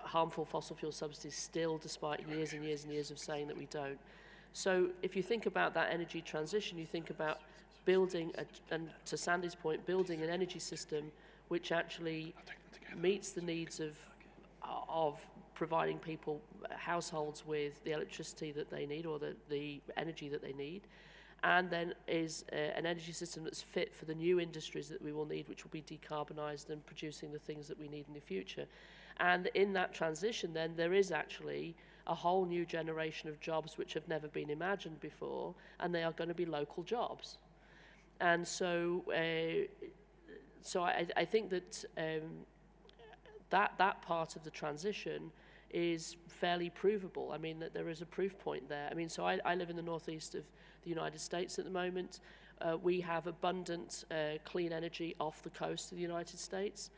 harmful fossil fuel subsidies still, despite years and years and years of saying that we don't. So if you think about that energy transition, you think about building, and to Sandy's point, building an energy system which actually meets the needs of providing people, households, with the electricity that they need, or the energy that they need, and then is an energy system that's fit for the new industries that we will need, which will be decarbonised and producing the things that we need in the future. And in that transition, then, there is actually a whole new generation of jobs which have never been imagined before, and they are going to be local jobs. And so, I think that that part of the transition is fairly provable. I mean, that there is a proof point there. I mean, so I live in the northeast of the United States at the moment. We have abundant clean energy off the coast of the United States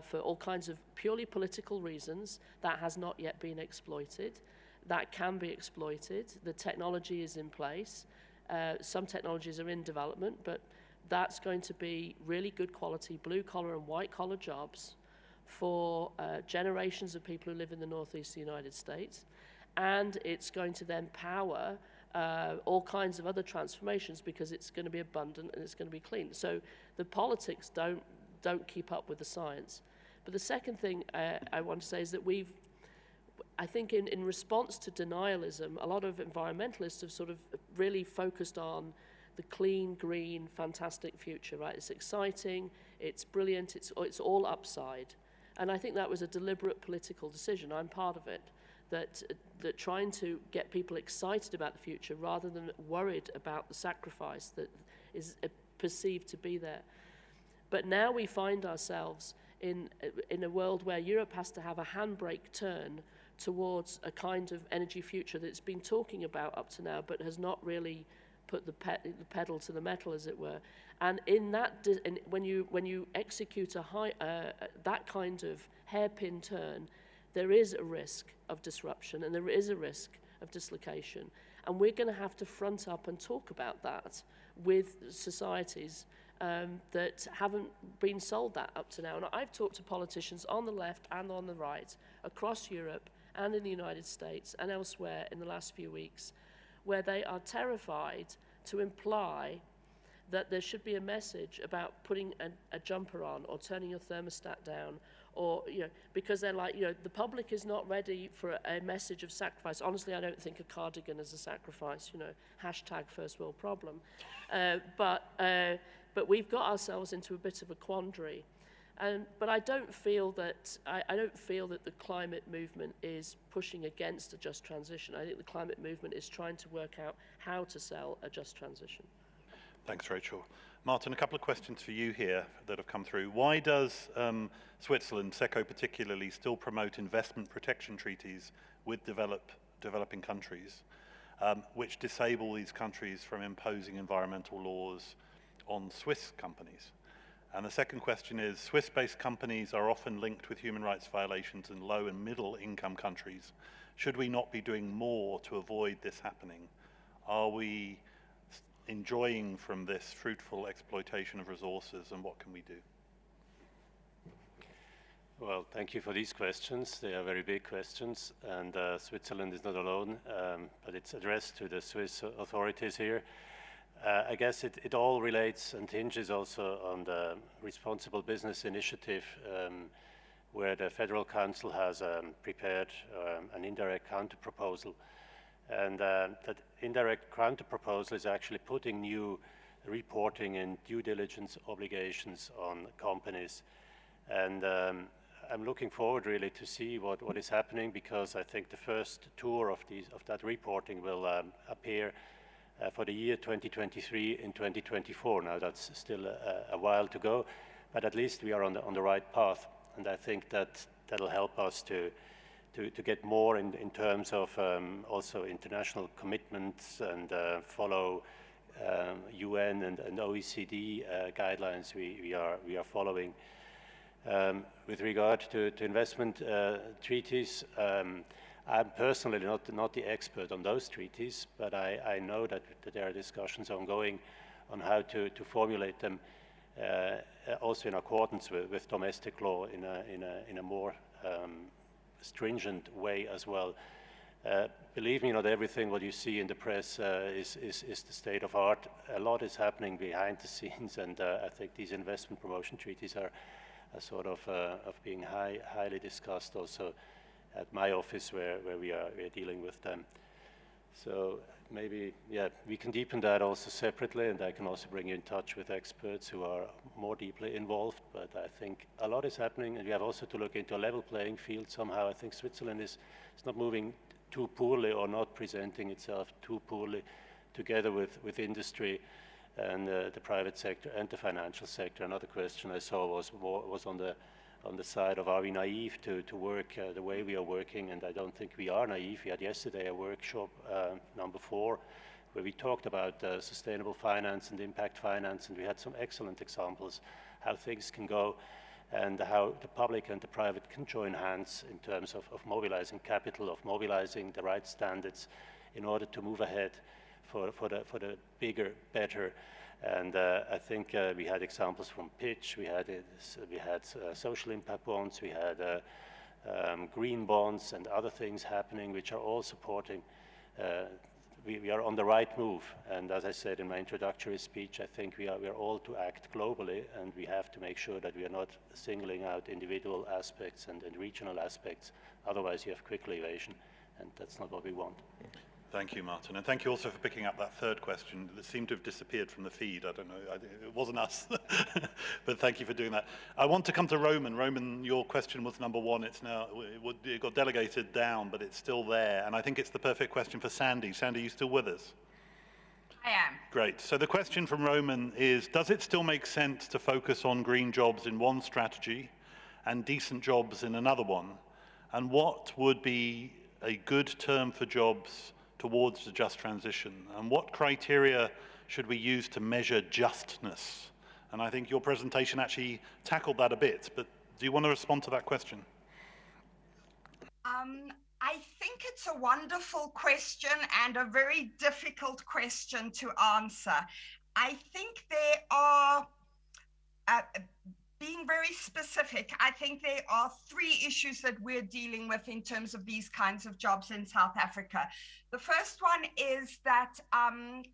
for all kinds of purely political reasons. That has not yet been exploited. That can be exploited. The technology is in place. Some technologies are in development, but that's going to be really good quality blue-collar and white-collar jobs for generations of people who live in the northeast of the United States. And it's going to then power all kinds of other transformations, because it's going to be abundant and it's going to be clean. So the politics don't keep up with the science. But the second thing I want to say is that I think in response to denialism, a lot of environmentalists have sort of really focused on the clean, green, fantastic future, right? It's exciting, it's brilliant, it's all upside. And I think that was a deliberate political decision. I'm part of it. That trying to get people excited about the future rather than worried about the sacrifice that is perceived to be there. But now we find ourselves in a world where Europe has to have a handbrake turn towards a kind of energy future that it's been talking about up to now, but has not really put the pedal to the metal, as it were. And in that, when you execute that kind of hairpin turn, there is a risk of disruption and there is a risk of dislocation. And we're going to have to front up and talk about that with societies that haven't been sold that up to now. And I've talked to politicians on the left and on the right, across Europe and in the United States and elsewhere in the last few weeks, where they are terrified to imply that there should be a message about putting a jumper on or turning your thermostat down, or, you know, because they're like, you know, the public is not ready for a message of sacrifice. Honestly, I don't think a cardigan is a sacrifice, you know, hashtag first world problem. But we've got ourselves into a bit of a quandary. But I don't feel that the climate movement is pushing against a just transition. I think the climate movement is trying to work out how to sell a just transition. Thanks, Rachel. Martin, a couple of questions for you here that have come through. Why does Switzerland, SECO particularly, still promote investment protection treaties with developing countries, which disable these countries from imposing environmental laws on Swiss companies? And the second question is, Swiss-based companies are often linked with human rights violations in low and middle income countries. Should we not be doing more to avoid this happening? Are we enjoying from this fruitful exploitation of resources, and what can we do? Well, thank you for these questions. They are very big questions, and Switzerland is not alone, but it's addressed to the Swiss authorities here. I guess it all relates and hinges also on the Responsible Business Initiative, where the Federal Council has prepared an indirect counter-proposal. And that indirect counter-proposal is actually putting new reporting and due diligence obligations on companies. And I'm looking forward really to see what is happening, because I think the first tour of that reporting will appear for the year 2023 in 2024. Now that's still a while to go, but at least we are on the right path, and I think that'll help us to get more in terms of also international commitments and follow UN and OECD guidelines we are following. With regard to investment treaties, I'm personally not the expert on those treaties, but I know that there are discussions ongoing on how to formulate them also in accordance with domestic law in a more stringent way as well. Believe me, not everything what you see in the press is the state of art. A lot is happening behind the scenes, and I think these investment promotion treaties are sort of being highly discussed also at my office where we're dealing with them. So maybe, yeah, we can deepen that also separately, and I can also bring you in touch with experts who are more deeply involved. But I think a lot is happening, and we have also to look into a level playing field somehow. I think Switzerland is not moving too poorly or not presenting itself too poorly together with industry and the private sector and the financial sector. Another question I saw was on the side of, are we naive to work the way we are working? And I don't think we are naive. We had yesterday a workshop, number 4, where we talked about sustainable finance and impact finance, and we had some excellent examples how things can go and how the public and the private can join hands in terms of mobilizing capital, of mobilizing the right standards in order to move ahead for the bigger, better. And I think we had examples from pitch. We had social impact bonds. We had green bonds and other things happening, which are all supporting. We are on the right move. And as I said in my introductory speech, I think we are all to act globally, and we have to make sure that we are not singling out individual aspects and regional aspects. Otherwise, you have quickly evasion, and that's not what we want. Thank you, Martin. And thank you also for picking up that third question that seemed to have disappeared from the feed. I don't know, it wasn't us, but thank you for doing that. I want to come to Roman. Roman, your question was number 1. It's now, it got delegated down, but it's still there. And I think it's the perfect question for Sandy. Sandy, you still with us? I am. Great. So the question from Roman is, does it still make sense to focus on green jobs in one strategy and decent jobs in another one? And what would be a good term for jobs towards the just transition? And what criteria should we use to measure justness? And I think your presentation actually tackled that a bit, but do you want to respond to that question? I think it's a wonderful question and a very difficult question to answer. I think there are, being very specific, I think there are 3 issues that we're dealing with in terms of these kinds of jobs in South Africa. The first one is that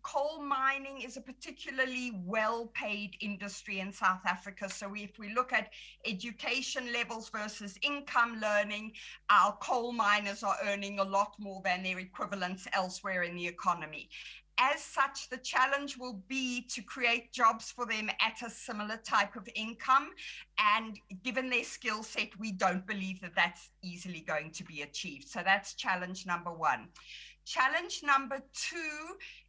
coal mining is a particularly well-paid industry in South Africa. So if we look at education levels versus income learning, our coal miners are earning a lot more than their equivalents elsewhere in the economy. As such, the challenge will be to create jobs for them at a similar type of income. And given their skill set, we don't believe that that's easily going to be achieved. So that's challenge number 1. Challenge number 2,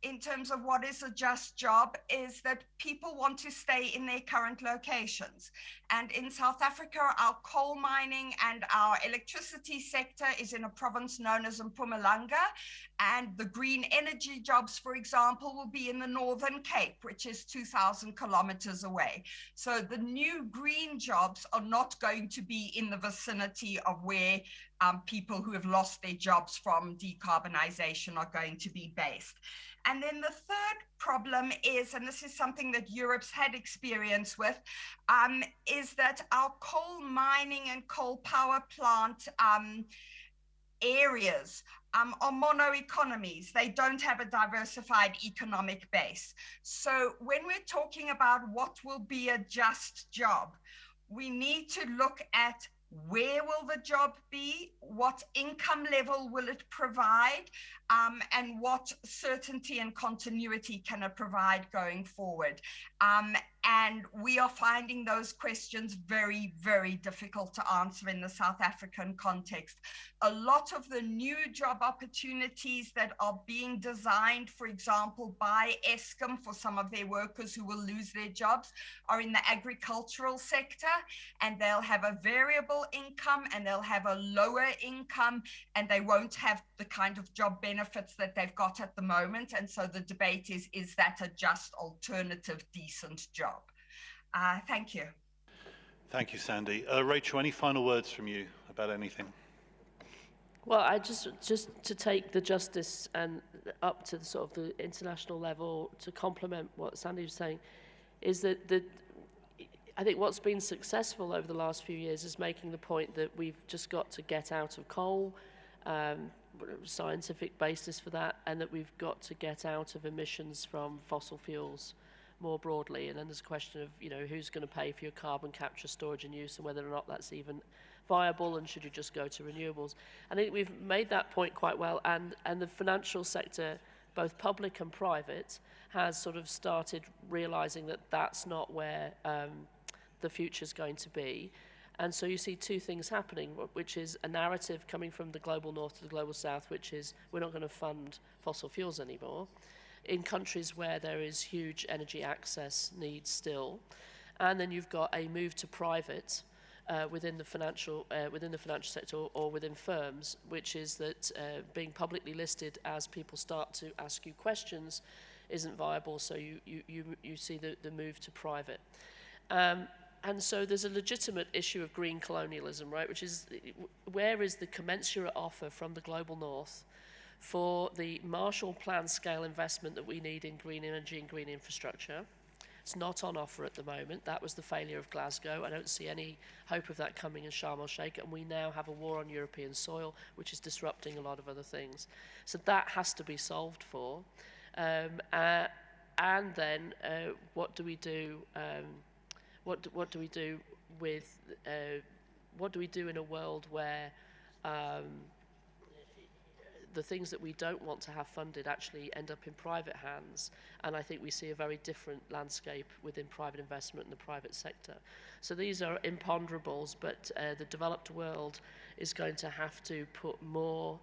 in terms of what is a just job, is that people want to stay in their current locations. And in South Africa, our coal mining and our electricity sector is in a province known as Mpumalanga. And the green energy jobs, for example, will be in the Northern Cape, which is 2,000 kilometers away. So the new green jobs are not going to be in the vicinity of where people who have lost their jobs from decarbonization are going to be based. And then the third problem is, and this is something that Europe's had experience with, is that our coal mining and coal power plant areas are mono economies. They don't have a diversified economic base. So when we're talking about what will be a just job, we need to look at where will the job be? What income level will it provide? and what certainty and continuity can it provide going forward? And we are finding those questions very, very difficult to answer in the South African context. A lot of the new job opportunities that are being designed, for example, by Eskom for some of their workers who will lose their jobs, are in the agricultural sector, and they'll have a variable income and they'll have a lower income, and they won't have the kind of job benefits that they've got at the moment. And so the debate is that a just alternative decent job? Thank you. Thank you, Sandy. Rachel, any final words from you about anything? Well, I just to take the justice and up to the sort of the international level to complement what Sandy was saying, is that I think what's been successful over the last few years is making the point that we've just got to get out of coal, scientific basis for that, and that we've got to get out of emissions from fossil fuels more broadly. And then there's a question of, you know, who's going to pay for your carbon capture, storage and use, and whether or not that's even viable, and should you just go to renewables. I think we've made that point quite well, and the financial sector, both public and private, has sort of started realizing that that's not where the future's going to be. And so you see two things happening, which is a narrative coming from the global north to the global south, which is we're not going to fund fossil fuels anymore, in countries where there is huge energy access needs still. And then you've got a move to private within the financial sector or within firms, which is that being publicly listed as people start to ask you questions isn't viable, so you see the move to private. And so there's a legitimate issue of green colonialism, right, which is where is the commensurate offer from the global north for the Marshall Plan scale investment that we need in green energy and green infrastructure? It's not on offer at the moment. That was the failure of Glasgow. I don't see any hope of that coming in Sharm el-Sheikh, and we now have a war on European soil, which is disrupting a lot of other things. So that has to be solved for. And then what do we do? What do we do with? What do we do in a world where the things that we don't want to have funded actually end up in private hands? And I think we see a very different landscape within private investment in the private sector. So these are imponderables, but the developed world is going to have to put more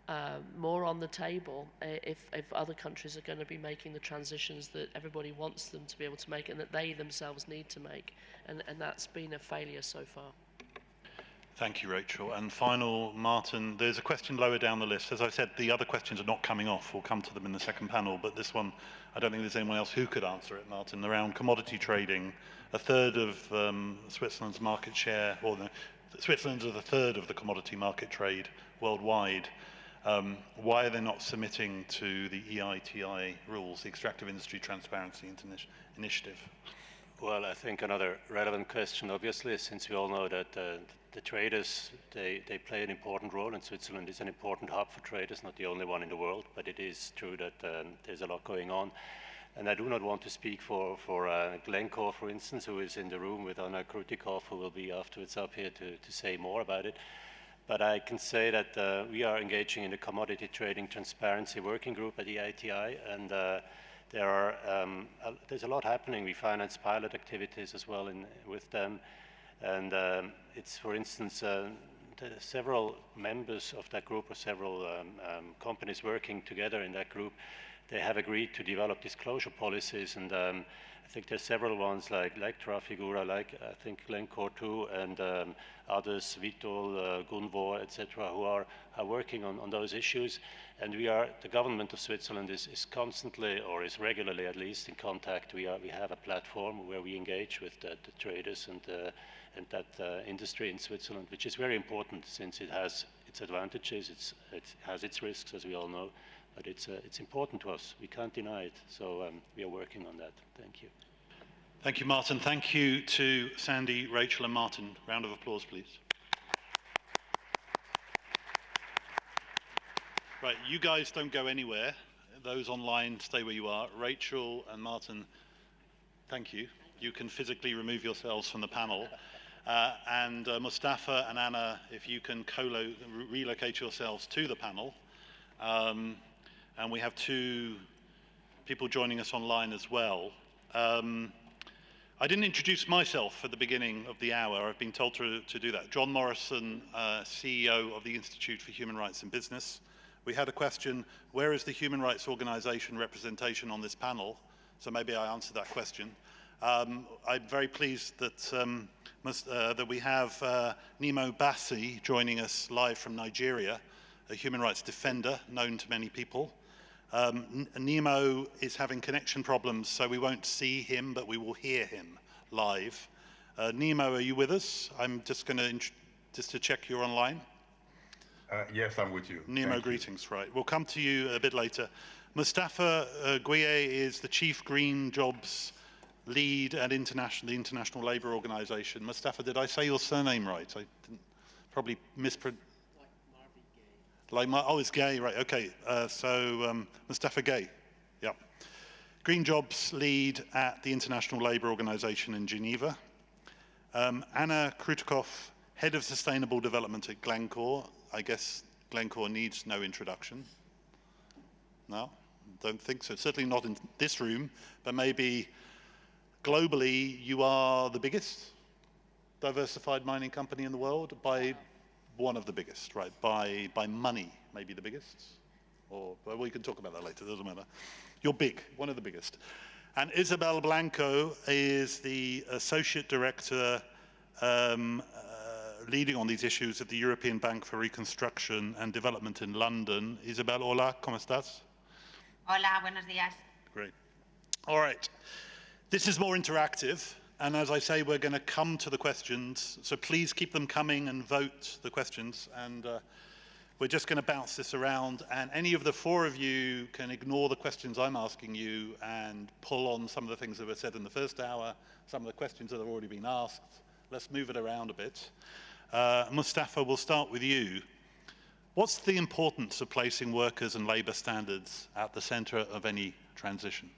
on the table if other countries are going to be making the transitions that everybody wants them to be able to make and that they themselves need to make. And that's been a failure so far. Thank you, Rachel. And final, Martin, there's a question lower down the list. As I said, the other questions are not coming off. We'll come to them in the second panel, but this one, I don't think there's anyone else who could answer it, Martin, around commodity trading. A third of Switzerland's market share, or Switzerland's a third of the commodity market trade worldwide. Why are they not submitting to the EITI rules, the Extractive Industry Transparency Initiative? Well, I think another relevant question, obviously, since we all know that the traders, they play an important role, and Switzerland is an important hub for traders, not the only one in the world, but it is true that there's a lot going on. And I do not want to speak for Glencore, for instance, who is in the room with Anna Krutikov, who will be afterwards up here to say more about it. But I can say that we are engaging in the Commodity Trading Transparency Working Group at the EITI, and there's a lot happening. We finance pilot activities as well with them. And it's, for instance, several members of that group, or several companies working together in that group, they have agreed to develop disclosure policies, and I think there's several ones like Trafigura, like I think Glencore too, and others, Vitol, Gunvor, etc., who are working on those issues. And the government of Switzerland is constantly, or is regularly at least, in contact. We have a platform where we engage with the traders and that industry in Switzerland, which is very important since it has its advantages, it has its risks, as we all know, but it's important to us. We can't deny it, so we are working on that. Thank you. Thank you, Martin. Thank you to Sandy, Rachel and Martin. Round of applause, please. Right, you guys don't go anywhere. Those online, stay where you are. Rachel and Martin, thank you. You can physically remove yourselves from the panel. And Mustafa and Anna, if you can relocate yourselves to the panel. and we have two people joining us online as well. I didn't introduce myself at the beginning of the hour. I've been told to do that. John Morrison, CEO of the Institute for Human Rights in Business. We had a question, where is the Human Rights Organization representation on this panel? So maybe I answered that question. I'm very pleased that we have Nemo Bassi joining us live from Nigeria, a human rights defender known to many people. Nemo is having connection problems, so we won't see him, but we will hear him live. Nemo, are you with us? I'm just going to, just to check you're online. Yes, I'm with you. Nemo, Thank greetings, you. Right. We'll come to you a bit later. Mustafa Gueye is the Chief Green Jobs Lead at the International Labour Organization. Mustafa, did I say your surname right? I didn't, probably mispronounced. Oh, it's Gay, right, okay. Mustafa Gay, yeah. Green Jobs Lead at the International Labour Organization in Geneva. Anna Krutikov, Head of Sustainable Development at Glencore. I guess Glencore needs no introduction. No, don't think so. Certainly not in this room, but maybe globally you are the biggest diversified mining company in the world by one of the biggest, right? By money, maybe the biggest, or well, we can talk about that later. Doesn't matter. You're big, one of the biggest. And Isabel Blanco is the associate director leading on these issues at the European Bank for Reconstruction and Development in London. Isabel, hola, ¿cómo estás? Hola, buenos días. Great. All right. This is more interactive. And as I say, we're going to come to the questions, so please keep them coming and vote the questions. And we're just going to bounce this around, and any of the four of you can ignore the questions I'm asking you and pull on some of the things that were said in the first hour, some of the questions that have already been asked. Let's move it around a bit. Mustafa, we'll start with you. What's the importance of placing workers and labour standards at the centre of any transition?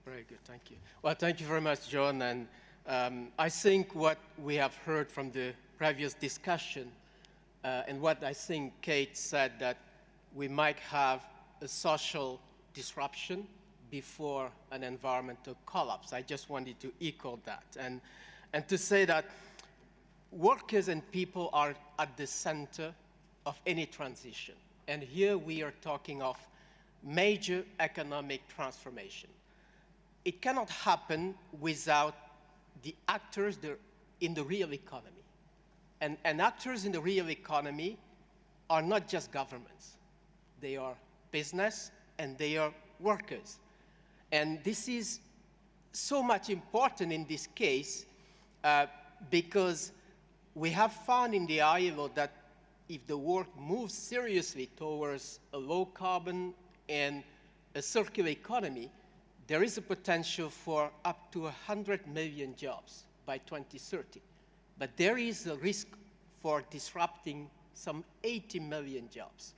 Very good, thank you. Well, thank you very much, John. And I think what we have heard from the previous discussion and what I think Kate said, that we might have a social disruption before an environmental collapse. I just wanted to echo that and to say that workers and people are at the center of any transition. And here we are talking of major economic transformation. It cannot happen without the actors in the real economy. And actors in the real economy are not just governments. They are business and they are workers. And this is so much important in this case because we have found in the ILO that if the world moves seriously towards a low carbon and a circular economy, there is a potential for up to 100 million jobs by 2030. But there is a risk for disrupting some 80 million jobs.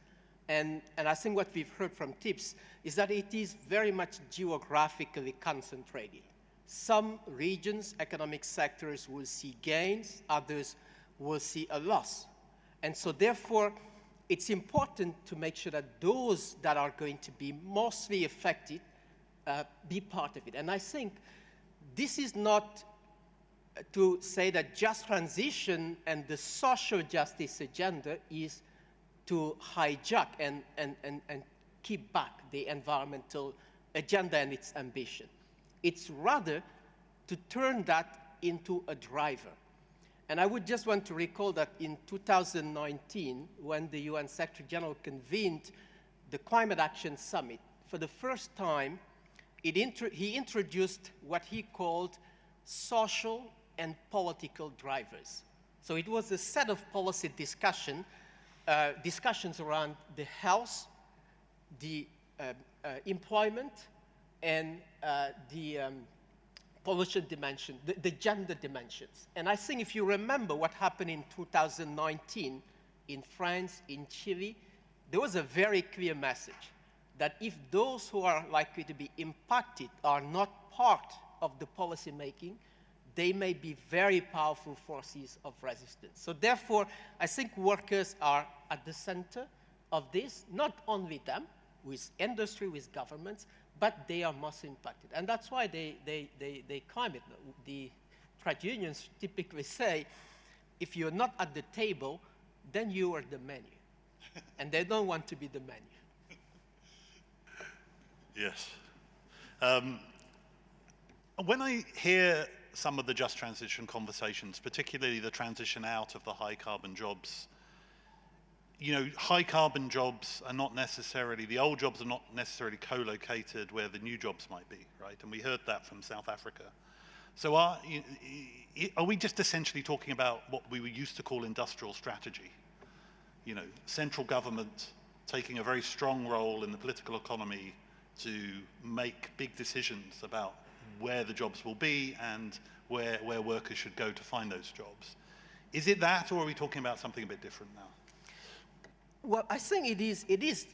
And I think what we've heard from TIPS is that it is very much geographically concentrated. Some regions, economic sectors will see gains, others will see a loss. And so therefore, it's important to make sure that those that are going to be mostly affected be part of it. And I think this is not to say that just transition and the social justice agenda is to hijack and keep back the environmental agenda and its ambition. It's rather to turn that into a driver. And I would just want to recall that in 2019, when the UN Secretary General convened the Climate Action Summit, for the first time, he introduced what he called social and political drivers. So it was a set of policy discussions around the health, the employment, and the pollution dimension, the gender dimensions. And I think if you remember what happened in 2019 in France, in Chile, there was a very clear message that if those who are likely to be impacted are not part of the policy making, they may be very powerful forces of resistance. So therefore, I think workers are at the center of this, not only them, with industry, with governments, but they are most impacted. And that's why they climb it. The trade unions typically say, if you're not at the table, then you are the menu. And they don't want to be the menu. Yes. When I hear some of the just transition conversations, particularly the transition out of the high carbon jobs, you know, high carbon jobs are not necessarily, the old jobs are not necessarily co-located where the new jobs might be, right? And we heard that from South Africa. So are we just essentially talking about what we used to call industrial strategy? You know, central government taking a very strong role in the political economy to make big decisions about where the jobs will be and where workers should go to find those jobs. Is it that, or are we talking about something a bit different now? Well, I think it is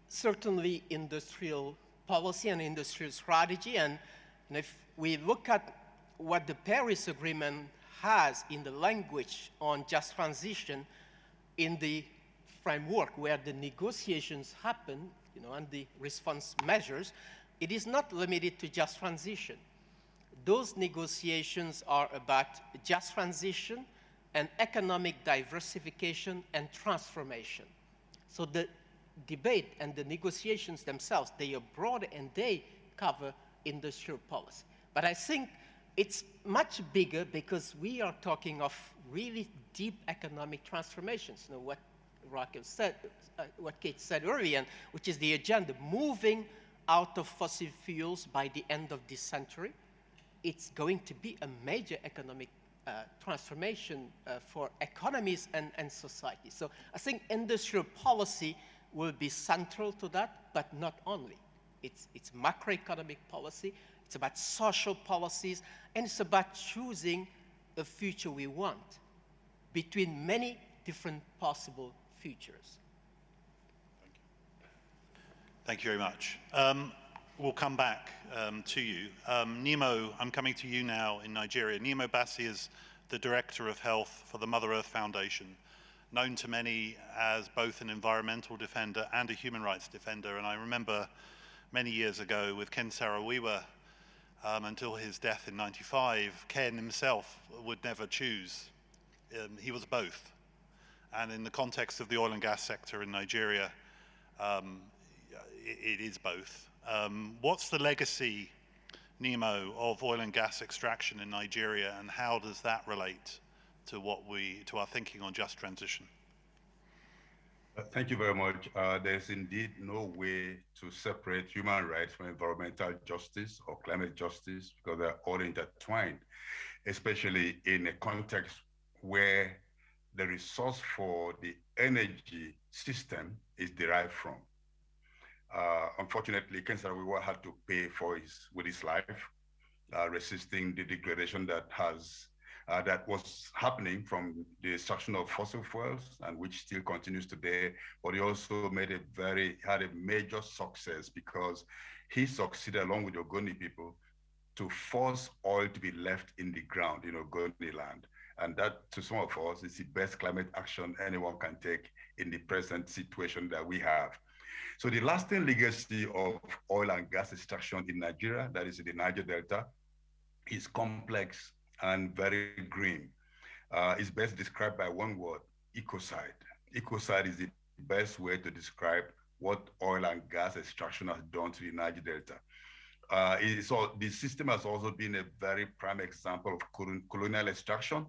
certainly industrial policy and industrial strategy. And if we look at what the Paris Agreement has in the language on just transition, in the framework where the negotiations happen, you know, and the response measures, it is not limited to just transition. Those negotiations are about just transition and economic diversification and transformation. So the debate and the negotiations themselves, they are broad and they cover industrial policy. But I think it's much bigger because we are talking of really deep economic transformations. You know, what Raquel said, what Kate said earlier, and which is the agenda, moving out of fossil fuels by the end of this century. It's going to be a major economic transformation for economies and society. So I think industrial policy will be central to that, but not only. It's macroeconomic policy, it's about social policies, and it's about choosing a future we want between many different possible futures. Thank you very much. We'll come back to you. Nemo, I'm coming to you now in Nigeria. Nemo Bassi is the Director of Health for the Mother Earth Foundation, known to many as both an environmental defender and a human rights defender. And I remember many years ago with Ken Saro-Wiwa, until his death in '95, Ken himself would never choose. He was both. And in the context of the oil and gas sector in Nigeria, it is both. What's the legacy, Nemo, of oil and gas extraction in Nigeria, and how does that relate to our thinking on just transition? Thank you very much. There's indeed no way to separate human rights from environmental justice or climate justice because they're all intertwined, especially in a context where the resource for the energy system is derived from. Unfortunately, Ken Saro-Wiwa had to pay with his life, resisting the degradation that was happening from the extraction of fossil fuels, and which still continues today. But he also had a major success because he succeeded, along with the Ogoni people, to force oil to be left in the ground in Ogoni land. And that, to some of us, is the best climate action anyone can take in the present situation that we have. So the lasting legacy of oil and gas extraction in Nigeria, that is in the Niger Delta, is complex and very grim. It's best described by one word: ecocide. Ecocide is the best way to describe what oil and gas extraction has done to the Niger Delta. So the system has also been a very prime example of colonial extraction,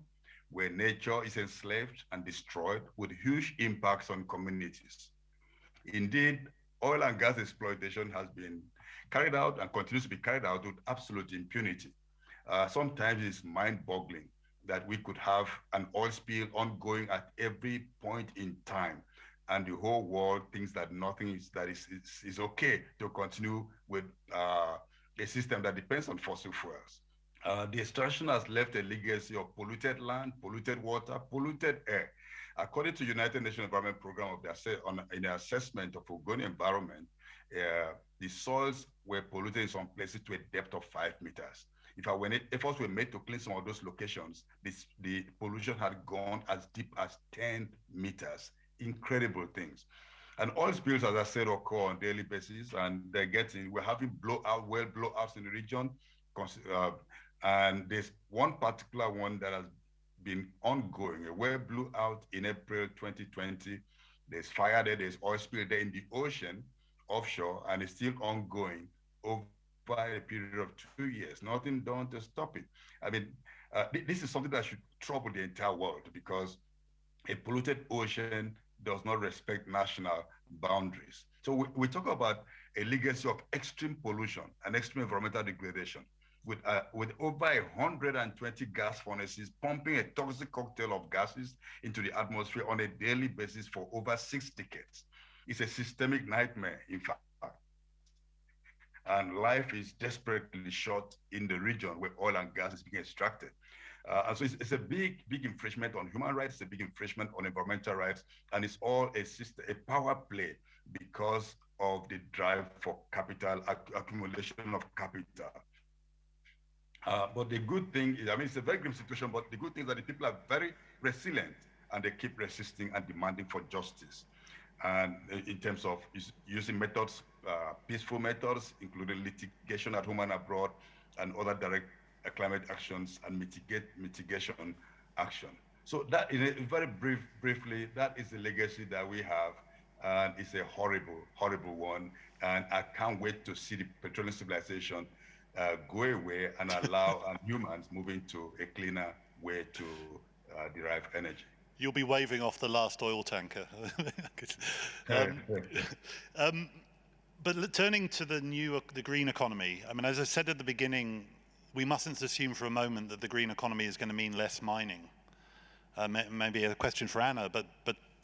where nature is enslaved and destroyed with huge impacts on communities. Indeed, oil and gas exploitation has been carried out and continues to be carried out with absolute impunity. Sometimes it's mind-boggling that we could have an oil spill ongoing at every point in time, and the whole world thinks that nothing is okay to continue with a system that depends on fossil fuels. The extraction has left a legacy of polluted land, polluted water, polluted air. According to United Nations Environment Program in the assessment of Ogoni environment, the soils were polluted in some places to a depth of 5 meters. when efforts were made to clean some of those locations, the pollution had gone as deep as 10 meters. Incredible things. And oil spills, as I said, occur on a daily basis, and we're having well blowouts in the region. And there's one particular one that has been ongoing. A well blew out in April 2020. There's fire there, there's oil spill there in the ocean offshore, and it's still ongoing over a period of 2 years. Nothing done to stop it. I mean, this is something that should trouble the entire world, because a polluted ocean does not respect national boundaries. So we talk about a legacy of extreme pollution and extreme environmental degradation, with over 120 gas furnaces pumping a toxic cocktail of gases into the atmosphere on a daily basis for over 6 decades. It's a systemic nightmare, in fact. And life is desperately short in the region where oil and gas is being extracted. And so it's a big infringement on human rights, it's a big infringement on environmental rights, and it's all a power play because of the drive for capital, accumulation of capital. But the good thing is, I mean, it's a very grim situation, but the good thing is that the people are very resilient, and they keep resisting and demanding for justice. And in terms of using methods, peaceful methods, including litigation at home and abroad, and other direct climate actions and mitigation action. So that, very briefly, that is the legacy that we have, and it's a horrible one. And I can't wait to see the petroleum civilization go away and allow humans move into a cleaner way to derive energy. You'll be waving off the last oil tanker. But turning to the green economy, I mean, as I said at the beginning, we mustn't assume for a moment that the green economy is going to mean less mining. Maybe a question for Anna, but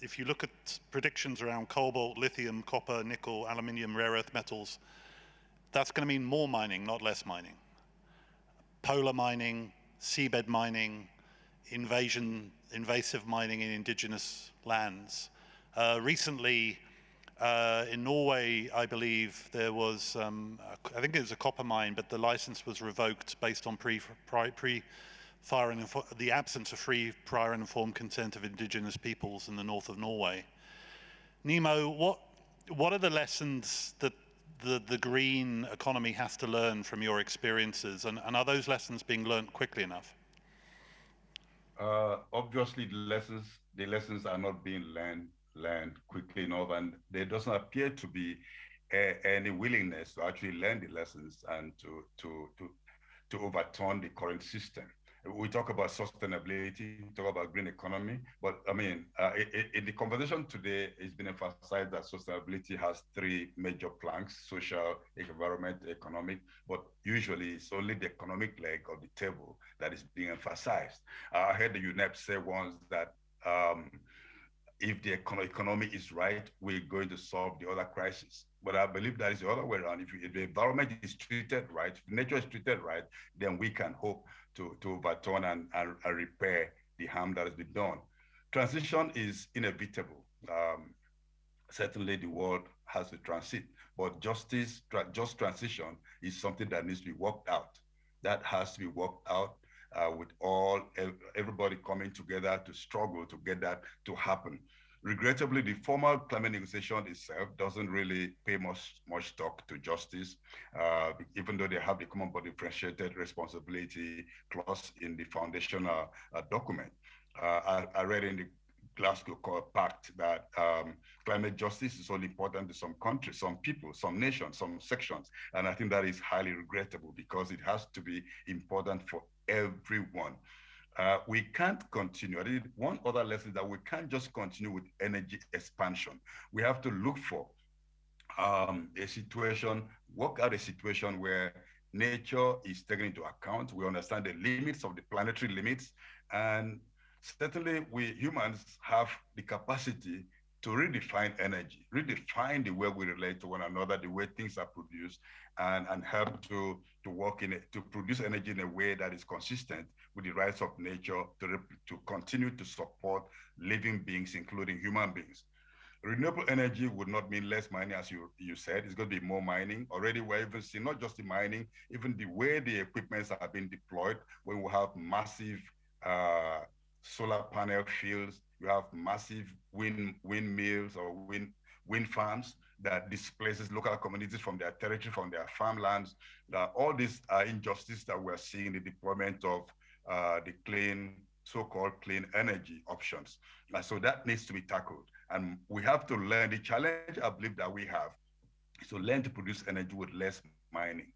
if you look at predictions around cobalt, lithium, copper, nickel, aluminium, rare earth metals, that's going to mean more mining, not less mining. Polar mining, seabed mining, invasive mining in indigenous lands. Recently, in Norway, I believe there was, I think it was a copper mine, but the license was revoked based on the absence of free, prior and informed consent of indigenous peoples in the north of Norway. Nemo, what are the lessons that the green economy has to learn from your experiences, and are those lessons being learned quickly enough? Obviously, the lessons are not being learned quickly enough, and there doesn't appear to be any willingness to actually learn the lessons and to overturn the current system. We talk about sustainability, we talk about green economy, but I mean, in the conversation today, it's been emphasized that sustainability has 3 major planks: social, environment, economic, but usually it's only the economic leg of the table that is being emphasized. I heard the UNEP say once that if the economy is right, we're going to solve the other crisis. But I believe that is the other way around. If the environment is treated right, if nature is treated right, then we can hope to overturn and repair the harm that has been done. Transition is inevitable. Certainly the world has to transit, but just transition is something that needs to be worked out. That has to be worked out with everybody coming together to struggle to get that to happen. Regrettably, the formal climate negotiation itself doesn't really pay much talk to justice, even though they have the common but differentiated responsibility clause in the foundational document. I read in the Glasgow Pact that climate justice is only important to some countries, some people, some nations, some sections. And I think that is highly regrettable, because it has to be important for everyone. We can't continue. I think one other lesson is that we can't just continue with energy expansion. We have to look for work out a situation where nature is taken into account. We understand the limits of the planetary limits, and certainly we humans have the capacity to redefine energy, redefine the way we relate to one another, the way things are produced, and help to work to produce energy in a way that is consistent with the rights of nature, to continue to support living beings, including human beings. Renewable energy would not mean less mining, as you said. It's going to be more mining. Already we're even seeing not just the mining, even the way the equipments are being deployed, when we have massive solar panel fields, you have massive windmills or wind farms that displaces local communities from their territory, from their farmlands. All these are injustices that we're seeing in the deployment of the so-called clean energy options. So that needs to be tackled. And we have to learn. The challenge I believe that we have is to learn to produce energy with less mining.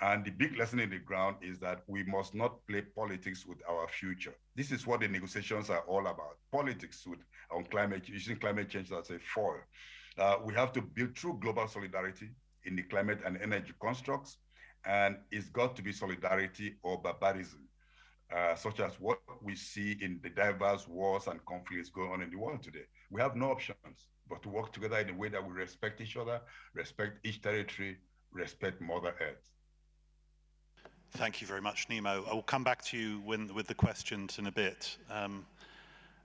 And the big lesson in the ground is that we must not play politics with our future. This is what the negotiations are all about. Politics on climate, using climate change as a foil. We have to build true global solidarity in the climate and energy constructs. And it's got to be solidarity or barbarism. Such as what we see in the diverse wars and conflicts going on in the world today. We have no options but to work together in a way that we respect each other, respect each territory, respect Mother Earth. Thank you very much, Nemo. I will come back to you with the questions in a bit.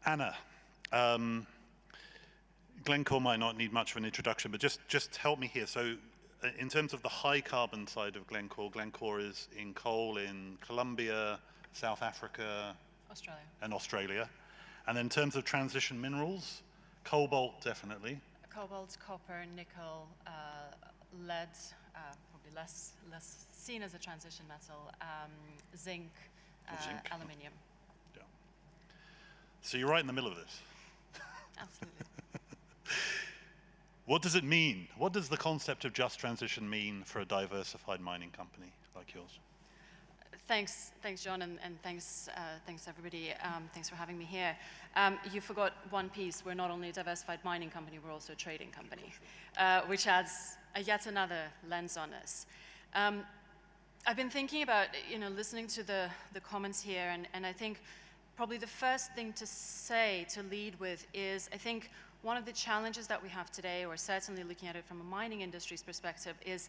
Anna, Glencore might not need much of an introduction, but just help me here. So in terms of the high carbon side of Glencore is in coal in Colombia, South Africa, Australia. And then in terms of transition minerals, cobalt, definitely. Cobalt, copper, nickel, lead, probably less seen as a transition metal, zinc, aluminium. Yeah. So you're right in the middle of this. Absolutely. What does it mean? What does the concept of just transition mean for a diversified mining company like yours? Thanks, John, and thanks everybody. Thanks for having me here. You forgot one piece. We're not only a diversified mining company, we're also a trading company, which adds yet another lens on us. I've been thinking about, listening to the comments here, and I think probably the first thing to lead with is, I think one of the challenges that we have today, or certainly looking at it from a mining industry's perspective, is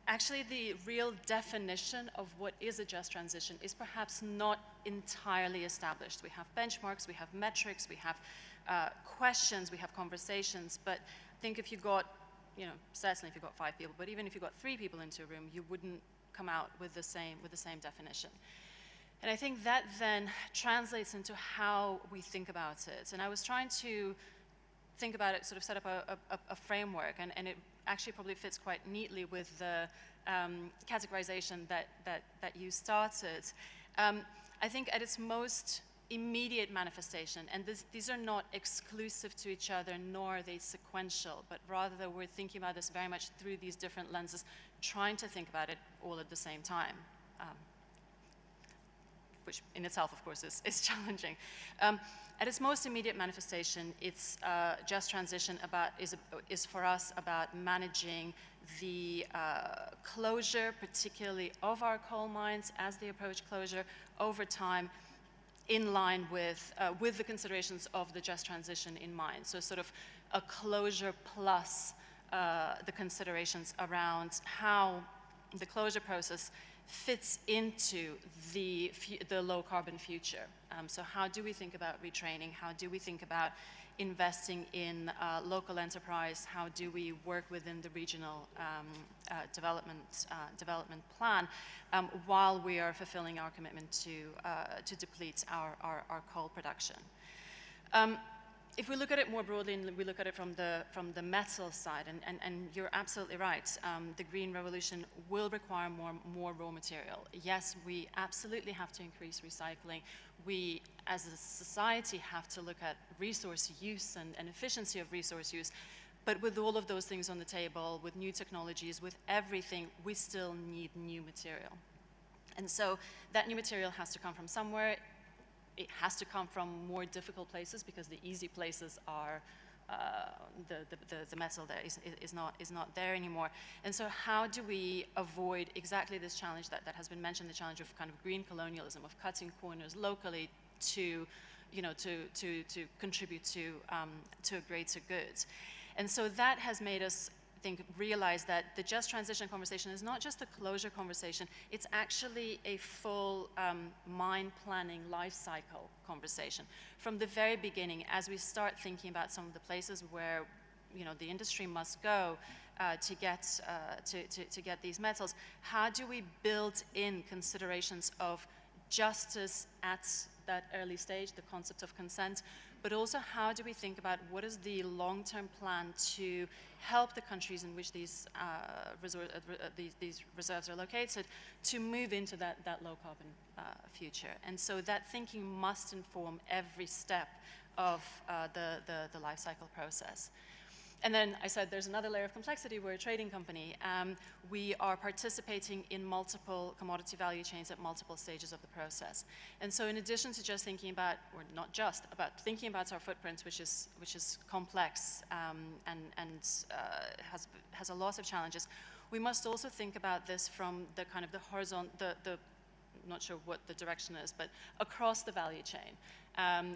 actually the real definition of what is a just transition is perhaps not entirely established. We have benchmarks, we have metrics, we have questions, we have conversations, but I think if you got, certainly if you got 5 people, but even if you got 3 people into a room, you wouldn't come out with the same definition. And I think that then translates into how we think about it. And I was trying to think about it, sort of set up a framework, and it actually probably fits quite neatly with the categorization that you started. I think at its most immediate manifestation, and these are not exclusive to each other, nor are they sequential, but rather we're thinking about this very much through these different lenses, trying to think about it all at the same time, which in itself, of course, is challenging. At its most immediate manifestation, it's just transition is for us about managing the closure, particularly of our coal mines as they approach closure over time, in line with the considerations of the just transition in mind. So sort of a closure plus the considerations around how the closure process fits into the low carbon future. So how do we think about retraining? How do we think about investing in local enterprise? How do we work within the regional development plan while we are fulfilling our commitment to deplete our coal production? If we look at it more broadly, and we look at it from the metal side, and you're absolutely right, the green revolution will require more raw material. Yes, we absolutely have to increase recycling. We, as a society, have to look at resource use and efficiency of resource use. But with all of those things on the table, with new technologies, with everything, we still need new material. And so that new material has to come from somewhere. It has to come from more difficult places, because the easy places are the metal there is not there anymore. And so how do we avoid exactly this challenge that has been mentioned, the challenge of kind of green colonialism, of cutting corners locally to contribute to a greater good? And so that has made us think, realize that the just transition conversation is not just a closure conversation, it's actually a full mine planning life cycle conversation. From the very beginning, as we start thinking about some of the places where the industry must go to get these metals, how do we build in considerations of justice at that early stage, the concept of consent, but also how do we think about what is the long-term plan to help the countries in which these reserves are located to move into that low-carbon future. And so that thinking must inform every step of the life cycle process. And then I said there's another layer of complexity. We're a trading company. We are participating in multiple commodity value chains at multiple stages of the process. And so in addition to just thinking about, or not just, about thinking about our footprints, which is complex and has a lot of challenges, we must also think about this from the kind of the horizontal, I'm not sure what the direction is, but across the value chain.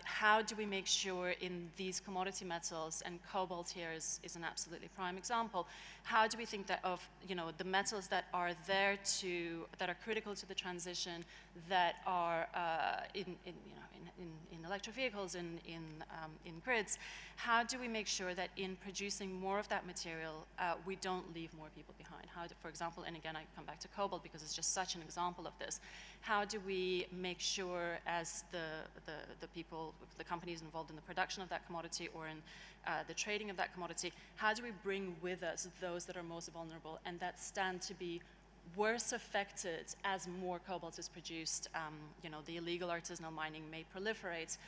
How do we make sure in these commodity metals, and cobalt here is an absolutely prime example, how do we think that of the metals that are there that are critical to the transition, that are in electric vehicles, in grids, how do we make sure that in producing more of that material, we don't leave more people behind? How do, for example, and again I come back to cobalt because it's just such an example of this, how do we make sure as the people, the companies involved in the production of that commodity or in the trading of that commodity, how do we bring with us those that are most vulnerable and that stand to be worse affected as more cobalt is produced? The illegal artisanal mining may proliferate,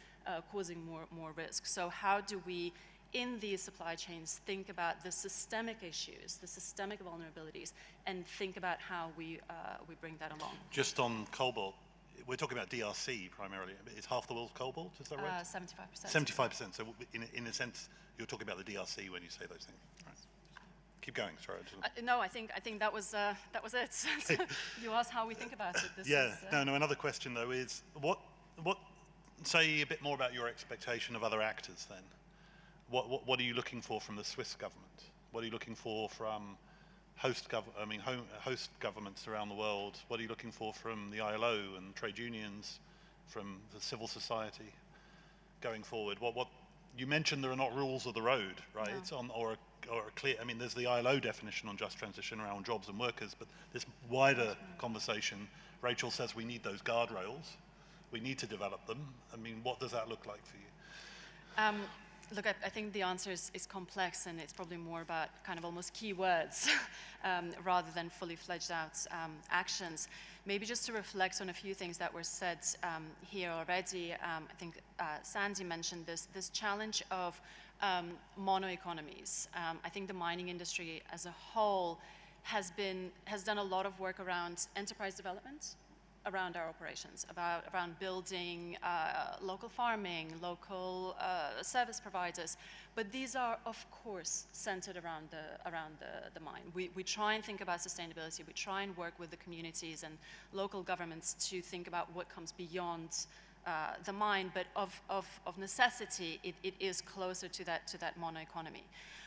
causing more risk. So how do we, in these supply chains, think about the systemic issues, the systemic vulnerabilities, and think about how we bring that along? Just on cobalt, we're talking about DRC primarily. Is half the world's cobalt, is that right? 75%. 75%. So in a sense, you're talking about the DRC when you say those things. Right. Keep going. Sorry. No, I think that was it. You asked how we think about it. No. Another question though is what? Say a bit more about your expectation of other actors then. What are you looking for from the Swiss government? What are you looking for from host governments around the world? What are you looking for from the ILO and trade unions, from the civil society going forward? What you mentioned, there are not rules of the road, right? No. Or a clear. I mean, there's the ILO definition on just transition around jobs and workers, but this wider conversation, Rachel says we need those guardrails. We need to develop them. I mean, what does that look like for you? Look, I think the answer is complex, and it's probably more about kind of almost keywords rather than fully fledged out actions. Maybe just to reflect on a few things that were said here already. I think Sandy mentioned this challenge of mono-economies. I think the mining industry as a whole has done a lot of work around enterprise development, around our operations, around building local farming, local service providers, but these are of course centered around the mine. We try and think about sustainability. We try and work with the communities and local governments to think about what comes beyond the mine, but of necessity, it is closer to that mono economy.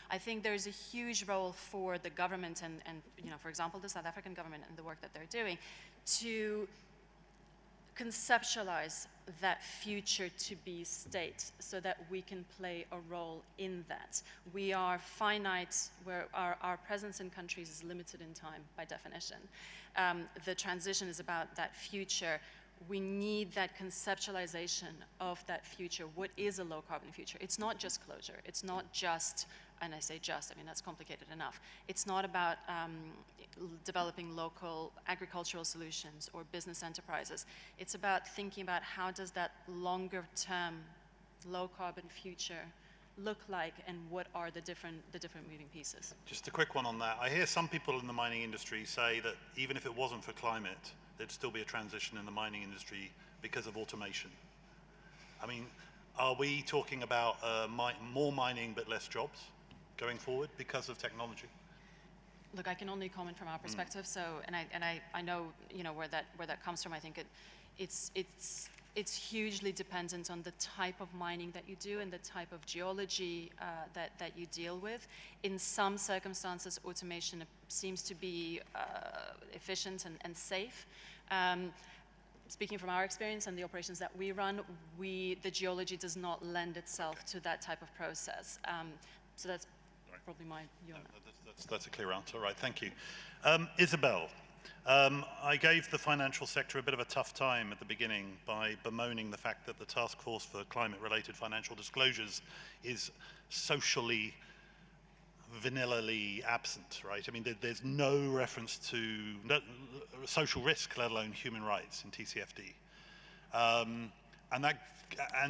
I think there's a huge role for the government and for example, the South African government and the work that they're doing to conceptualize that future to be state so that we can play a role in that. We are finite, where our presence in countries is limited in time by definition. The transition is about that future. We need that conceptualization of that future. What is a low carbon future? It's not just closure. It's not just, and I say just, I mean, that's complicated enough. It's not about developing local agricultural solutions or business enterprises. It's about thinking about how does that longer term low carbon future look like and what are the different moving pieces. Just a quick one on that. I hear some people in the mining industry say that even if it wasn't for climate, there'd still be a transition in the mining industry because of automation. I mean, are we talking about more mining but less jobs going forward because of technology? Look, I can only comment from our perspective. So, and I know where that comes from. I think it's it's hugely dependent on the type of mining that you do and the type of geology that you deal with. In some circumstances, automation seems to be efficient and safe. Speaking from our experience and the operations that we run, the geology does not lend itself to that type of process. So that's probably my view on that. That's a clear answer. Right, thank you. Isabel, I gave the financial sector a bit of a tough time at the beginning by bemoaning the fact that the Task Force for Climate-Related Financial Disclosures is socially, vanillally absent, right? I mean, there's no reference to social risk, let alone human rights in TCFD. And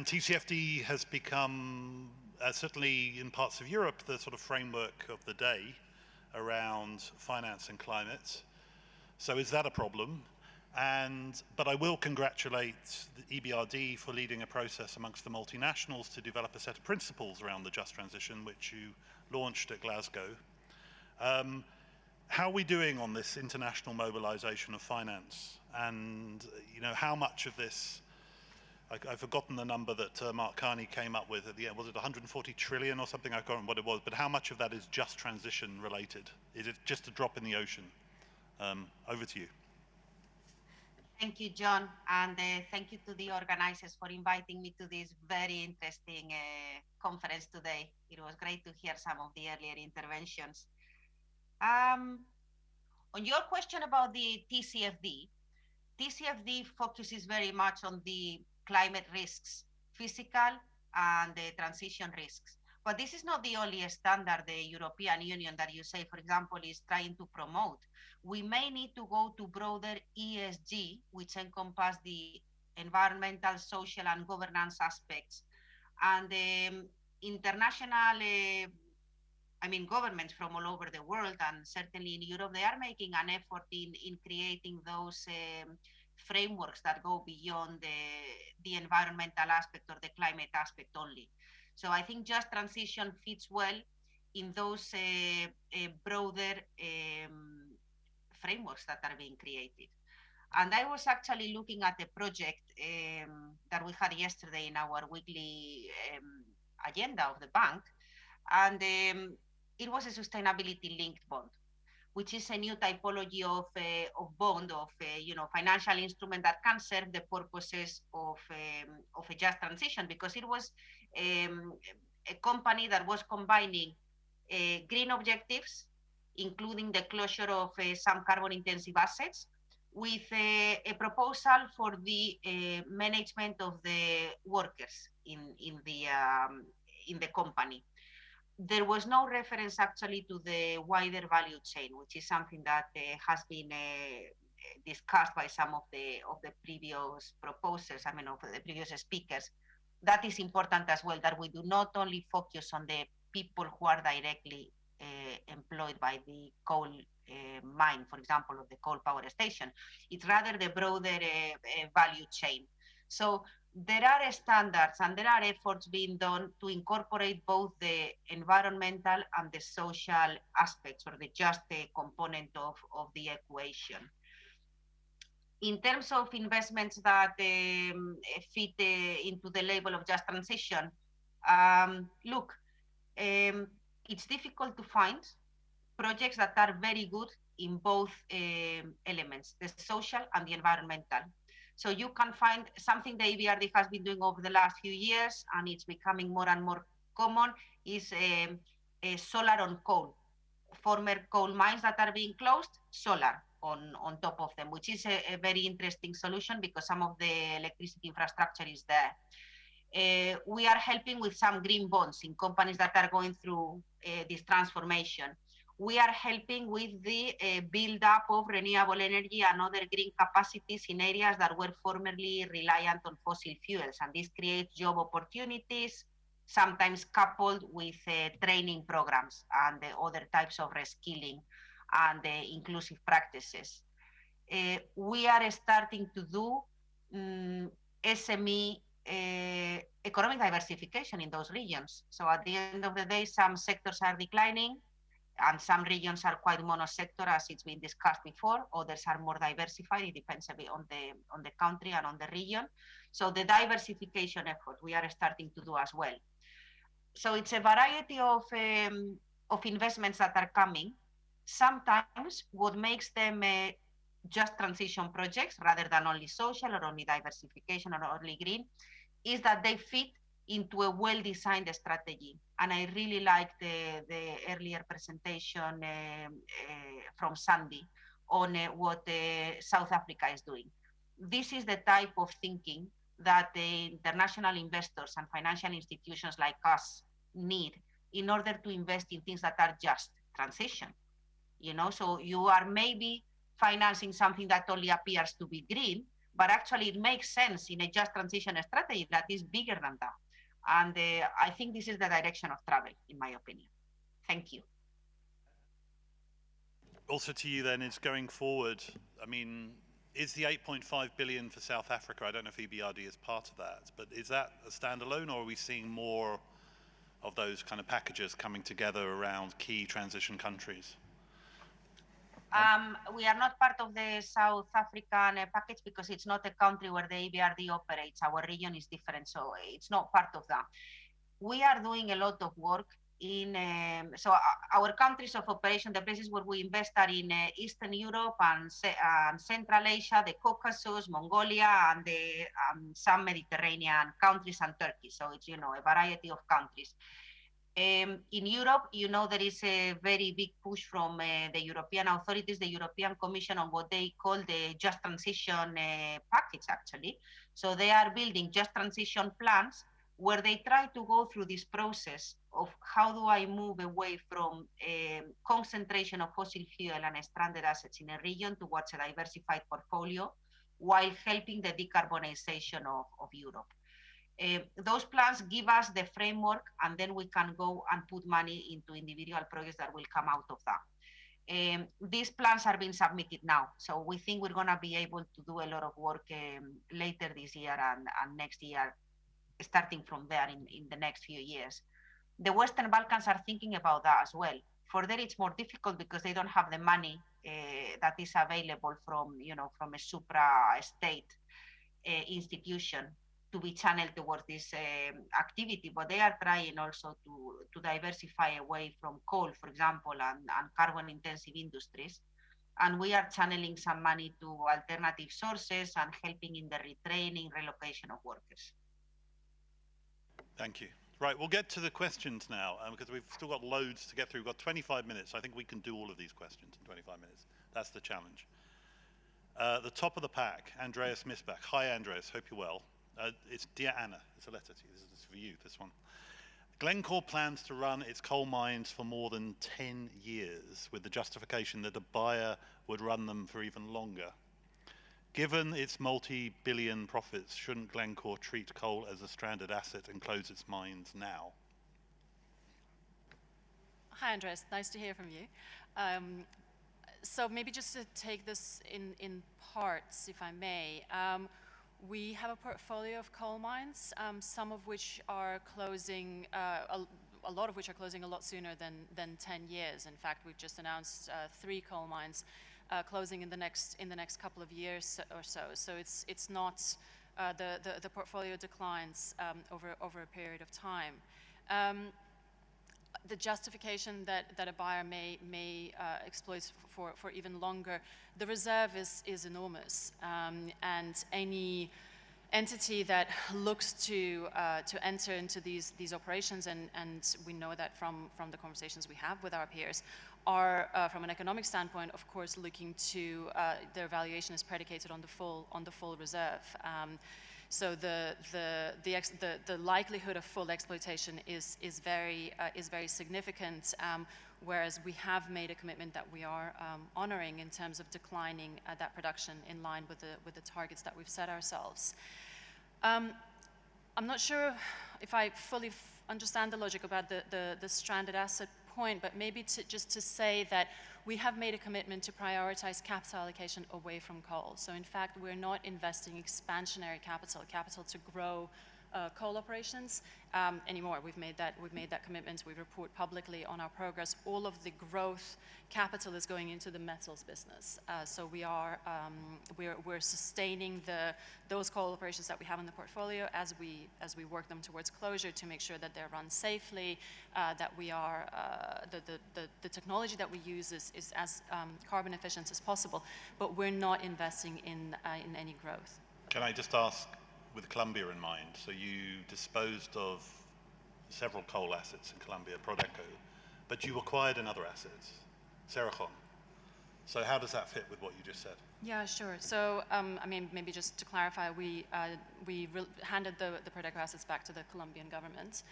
TCFD has become, certainly in parts of Europe, the sort of framework of the day around finance and climate. So is that a problem? But I will congratulate the EBRD for leading a process amongst the multinationals to develop a set of principles around the just transition, which you launched at Glasgow. How are we doing on this international mobilization of finance? And how much of this, I've forgotten the number that Mark Carney came up with at the end. Was it 140 trillion or something? I can't remember what it was, but how much of that is just transition related? Is it just a drop in the ocean? Over to you. Thank you, John, and thank you to the organizers for inviting me to this very interesting conference today. It was great to hear some of the earlier interventions. On your question about the TCFD focuses very much on the climate risks, physical and the transition risks. But this is not the only standard the European Union that you say, for example, is trying to promote. We may need to go to broader ESG, which encompass the environmental, social, and governance aspects. And international, governments from all over the world, and certainly in Europe, they are making an effort in creating those frameworks that go beyond the environmental aspect or the climate aspect only. So I think just transition fits well in those broader frameworks that are being created. And I was actually looking at a project that we had yesterday in our weekly agenda of the bank, and it was a sustainability-linked bond, which is a new typology of bond, of financial instrument that can serve the purposes of a just transition, because it was a company that was combining green objectives, including the closure of some carbon-intensive assets, with a proposal for the management of the workers in the company. There was no reference actually to the wider value chain, which is something that has been discussed by some of the previous proposers, of the previous speakers. That is important as well, that we do not only focus on the people who are directly employed by the coal mine, for example, of the coal power station. It's rather the broader value chain. So there are standards and there are efforts being done to incorporate both the environmental and the social aspects, or the just component of the equation. In terms of investments that fit into the label of just transition, it's difficult to find projects that are very good in both elements, the social and the environmental. So you can find something the EBRD has been doing over the last few years, and it's becoming more and more common, is solar on coal. Former coal mines that are being closed, solar on top of them, which is a very interesting solution because some of the electricity infrastructure is there. We are helping with some green bonds in companies that are going through this transformation. We are helping with the build-up of renewable energy and other green capacities in areas that were formerly reliant on fossil fuels. And this creates job opportunities, sometimes coupled with training programs and other types of reskilling and inclusive practices. We are starting to do SME economic diversification in those regions. So at the end of the day, some sectors are declining, and some regions are quite monosector, as it's been discussed before. Others are more diversified. It depends a bit on the country and on the region. So the diversification effort we are starting to do as well. So it's a variety of investments that are coming. Sometimes what makes them just transition projects rather than only social or only diversification or only green is that they fit into a well-designed strategy. And I really like the earlier presentation from Sandy on what South Africa is doing. This is the type of thinking that the international investors and financial institutions like us need in order to invest in things that are just transition. You know, so you are maybe financing something that only appears to be green, but actually it makes sense in a just transition strategy that is bigger than that. And I think this is the direction of travel, in my opinion. Thank you. Also to you then, is going forward, I mean, is the 8.5 billion for South Africa, I don't know if EBRD is part of that, but is that a standalone, or are we seeing more of those kind of packages coming together around key transition countries? We are not part of the South African package because it's not a country where the EBRD operates. Our region is different, so it's not part of that. We are doing a lot of work in, so our countries of operation, the places where we invest are in Eastern Europe and Central Asia, the Caucasus, Mongolia, and some Mediterranean countries and Turkey. So it's, you know, a variety of countries. In Europe, you know, there is a very big push from the European authorities, the European Commission, on what they call the Just Transition package, actually. So they are building Just Transition plans where they try to go through this process of how do I move away from concentration of fossil fuel and stranded assets in a region towards a diversified portfolio while helping the decarbonization of Europe. Those plans give us the framework, and then we can go and put money into individual projects that will come out of that. These plans are being submitted now, so we think we're going to be able to do a lot of work later this year and next year, starting from there in the next few years. The Western Balkans are thinking about that as well. For them, it's more difficult because they don't have the money that is available from, you know, from a supra-state institution to be channeled towards this activity, but they are trying also to diversify away from coal, for example, and carbon-intensive industries. And we are channeling some money to alternative sources and helping in the retraining, relocation of workers. Thank you. Right, we'll get to the questions now because we've still got loads to get through. We've got 25 minutes. I think we can do all of these questions in 25 minutes. That's the challenge. The top of the pack, Andreas Misbach. Hi, Andreas. Hope you're well. It's Dear Anna. It's a letter to you. This is for you, this one. Glencore plans to run its coal mines for more than 10 years with the justification that a buyer would run them for even longer. Given its multi-billion profits, shouldn't Glencore treat coal as a stranded asset and close its mines now? Hi, Andres. Nice to hear from you. So maybe just to take this in parts, if I may. We have a portfolio of coal mines, some of which are closing, a lot of which are closing a lot sooner than 10 years. In fact, we've just announced 3 coal mines closing in the next couple of years or so. So it's not the portfolio declines over a period of time. The justification that a buyer may exploit for even longer, the reserve is enormous, and any entity that looks to enter into these operations, and we know that from the conversations we have with our peers, are from an economic standpoint, of course, looking to their valuation is predicated on the full reserve. So the likelihood of full exploitation is very significant, whereas we have made a commitment that we are honoring in terms of declining that production in line with the targets that we've set ourselves. I'm not sure if I fully understand the logic about the stranded asset point, but maybe just to say that we have made a commitment to prioritize capital allocation away from coal. So in fact, we're not investing expansionary capital to grow coal operations anymore. We've made that commitment. We report publicly on our progress. All of the growth capital is going into the metals business. So we're sustaining those coal operations that we have in the portfolio as we work them towards closure to make sure that they're run safely, that we are the technology that we use is as carbon efficient as possible, but we're not investing in any growth. Can I just ask, with Colombia in mind, so you disposed of several coal assets in Colombia, Prodeco, but you acquired another asset, Cerrejón. So how does that fit with what you just said? Yeah, sure. So, I mean, maybe just to clarify, we handed the Prodeco assets back to the Colombian government.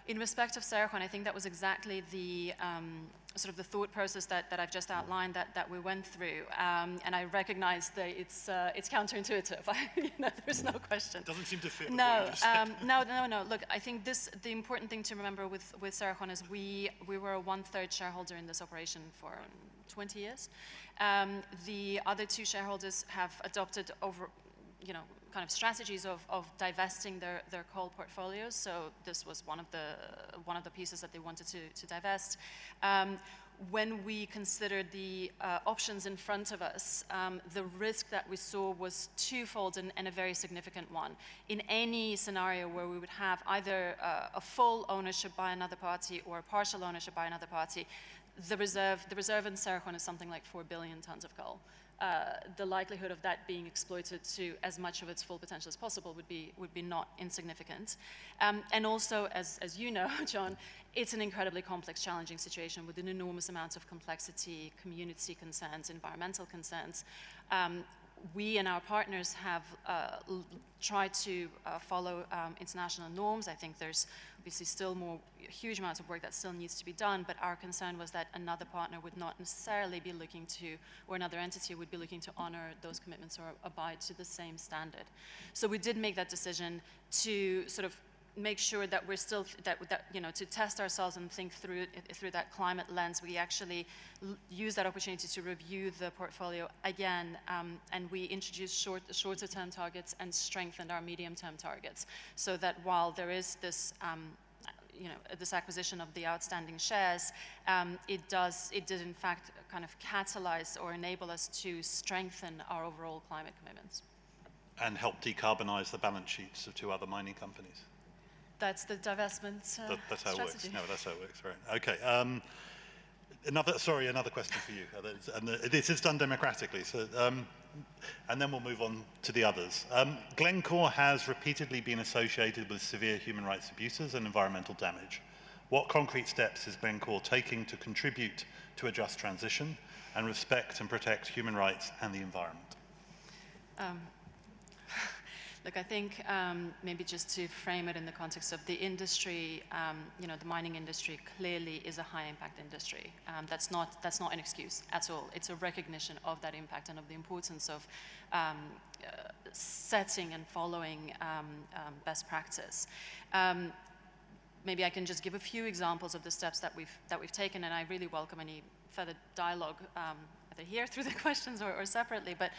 In respect of Cerrejón, I think that was exactly the sort of the thought process that I've just outlined that we went through, and I recognize that it's counterintuitive. There's no question. It doesn't seem to fit. No, no. Look, I think the important thing to remember with Cerrejón is we were a 1/3 shareholder in this operation for 20 years. The other two shareholders have adopted kind of strategies of divesting their coal portfolios. So this was one of the pieces that they wanted to divest. When we considered the options in front of us, the risk that we saw was twofold and a very significant one. In any scenario where we would have either a full ownership by another party or a partial ownership by another party, the reserve in Cerrejón is something like 4 billion tons of coal. The likelihood of that being exploited to as much of its full potential as possible would be not insignificant. And also, as you know, John, it's an incredibly complex, challenging situation with an enormous amount of complexity, community concerns, environmental concerns. We and our partners have tried to follow international norms. I think there's obviously still huge amounts of work that still needs to be done, but our concern was that another partner would not necessarily be looking to, or another entity would be looking to honor those commitments or abide to the same standard. So we did make that decision to sort of make sure that we're still, to test ourselves and think through that climate lens. We actually use that opportunity to review the portfolio again, and we introduced shorter term targets and strengthened our medium term targets, so that while there is this this acquisition of the outstanding shares, it did in fact kind of catalyze or enable us to strengthen our overall climate commitments. And help decarbonize the balance sheets of two other mining companies. That's the divestment strategy. That's how it works. No, that's how it works, right. Okay. Another question for you. And this is done democratically, so, and then we'll move on to the others. Glencore has repeatedly been associated with severe human rights abuses and environmental damage. What concrete steps is Glencore taking to contribute to a just transition and respect and protect human rights and the environment? Look, I think maybe just to frame it in the context of the industry, the mining industry clearly is a high-impact industry. That's not an excuse at all. It's a recognition of that impact and of the importance of setting and following best practice. Maybe I can just give a few examples of the steps that we've taken, and I really welcome any further dialogue, either here through the questions or separately. But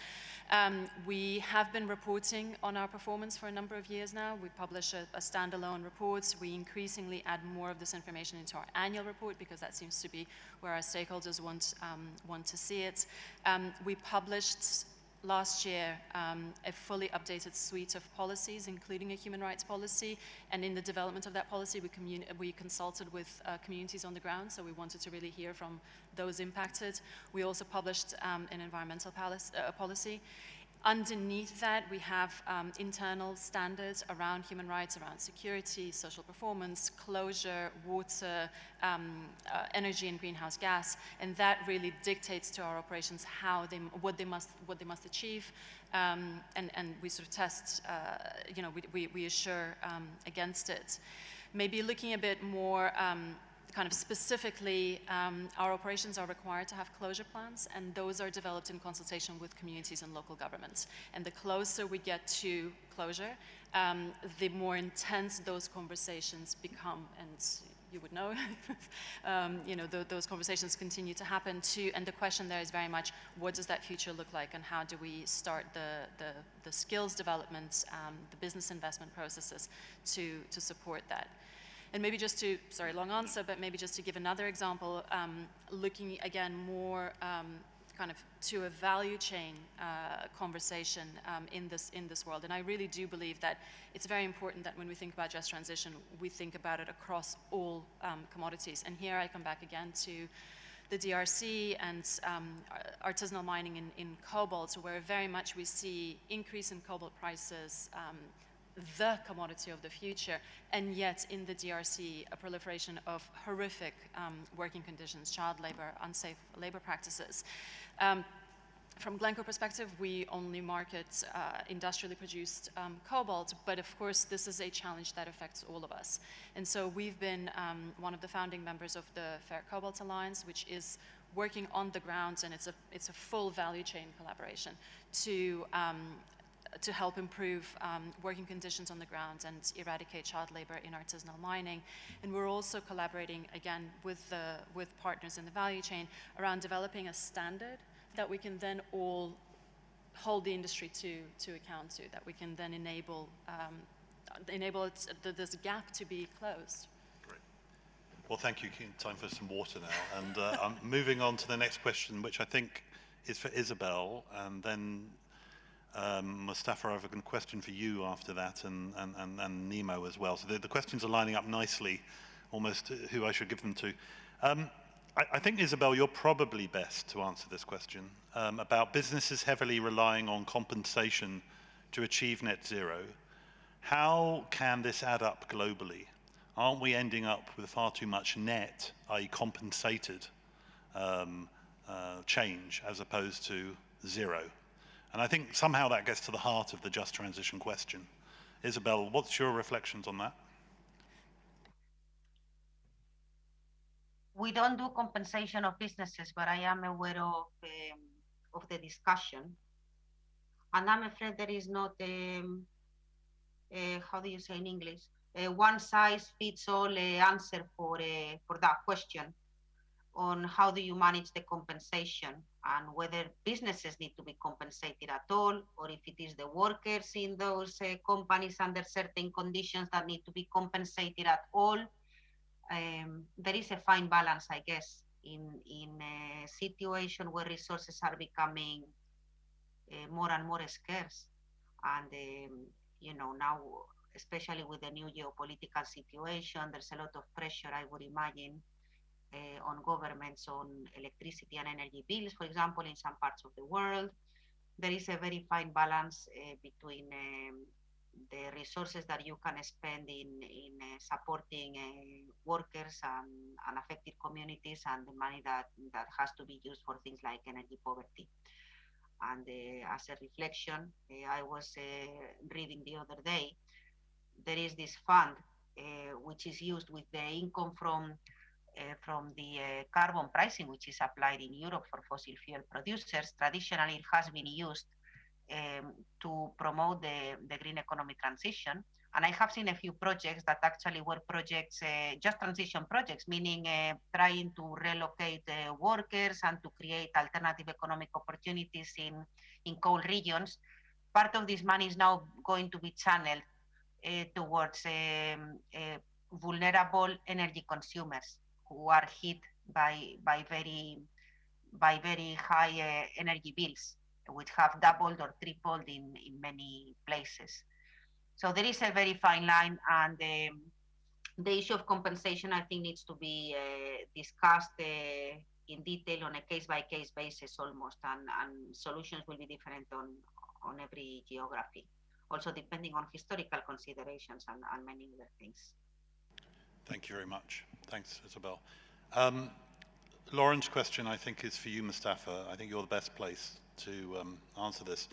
we have been reporting on our performance for a number of years now. We publish a standalone report. We increasingly add more of this information into our annual report because that seems to be where our stakeholders want to see it. We published last year a fully updated suite of policies, including a human rights policy. And in the development of that policy, we consulted with communities on the ground, so we wanted to really hear from those impacted. We also published an environmental policy. Underneath that, we have internal standards around human rights, around security, social performance, closure, water, energy, and greenhouse gas, and that really dictates to our operations what they must achieve, and we sort of test, we assure against it. Maybe looking a bit more kind of specifically, our operations are required to have closure plans, and those are developed in consultation with communities and local governments. And the closer we get to closure, the more intense those conversations become. And you would know, those conversations continue to happen too. And the question there is very much, what does that future look like, and how do we start the skills development, the business investment processes to support that? And maybe just to, sorry, long answer, but maybe just to give another example, looking again more kind of to a value chain conversation in this world. And I really do believe that it's very important that when we think about just transition, we think about it across all commodities. And here I come back again to the DRC and artisanal mining in cobalt, where very much we see increase in cobalt prices, the commodity of the future, and yet in the DRC, a proliferation of horrific working conditions, child labor, unsafe labor practices. From Glencore perspective, we only market industrially produced cobalt, but of course this is a challenge that affects all of us. And so we've been one of the founding members of the Fair Cobalt Alliance, which is working on the ground, and it's a full value chain collaboration to help improve working conditions on the ground and eradicate child labor in artisanal mining. And we're also collaborating, again, with partners in the value chain around developing a standard that we can then all hold the industry to account to, that we can then enable this gap to be closed. Great. Well, thank you. Time for some water now. And I'm moving on to the next question, which I think is for Isabel, and then Mustafa, I have a question for you after that, and Nemo as well. So the questions are lining up nicely, almost who I should give them to. I think, Isabel, you're probably best to answer this question about businesses heavily relying on compensation to achieve net zero. How can this add up globally? Aren't we ending up with far too much net, i.e. compensated change, as opposed to zero? And I think somehow that gets to the heart of the just transition question. Isabel, what's your reflections on that? We don't do compensation of businesses, but I am aware of the discussion. And I'm afraid there is not how do you say in English, a one-size-fits-all answer for that question on how do you manage the compensation and whether businesses need to be compensated at all, or if it is the workers in those companies under certain conditions that need to be compensated at all. There is a fine balance, I guess, in a situation where resources are becoming more and more scarce. And, now, especially with the new geopolitical situation, there's a lot of pressure, I would imagine, on governments on electricity and energy bills, for example, in some parts of the world. There is a very fine balance between the resources that you can spend in supporting workers and affected communities, and the money that has to be used for things like energy poverty. And as a reflection, I was reading the other day, there is this fund which is used with the income from the carbon pricing, which is applied in Europe for fossil fuel producers. Traditionally, it has been used to promote the green economic transition. And I have seen a few projects that actually were projects, just transition projects, meaning trying to relocate workers and to create alternative economic opportunities in coal regions. Part of this money is now going to be channeled towards vulnerable energy consumers who are hit by very high energy bills, which have doubled or tripled in many places. So there is a very fine line, and the issue of compensation, I think, needs to be discussed in detail on a case-by-case basis almost, and solutions will be different on every geography, also depending on historical considerations and many other things. Thank you very much. Thanks, Isabel. Lauren's question, I think, is for you, Mustafa. I think you're the best place to answer this.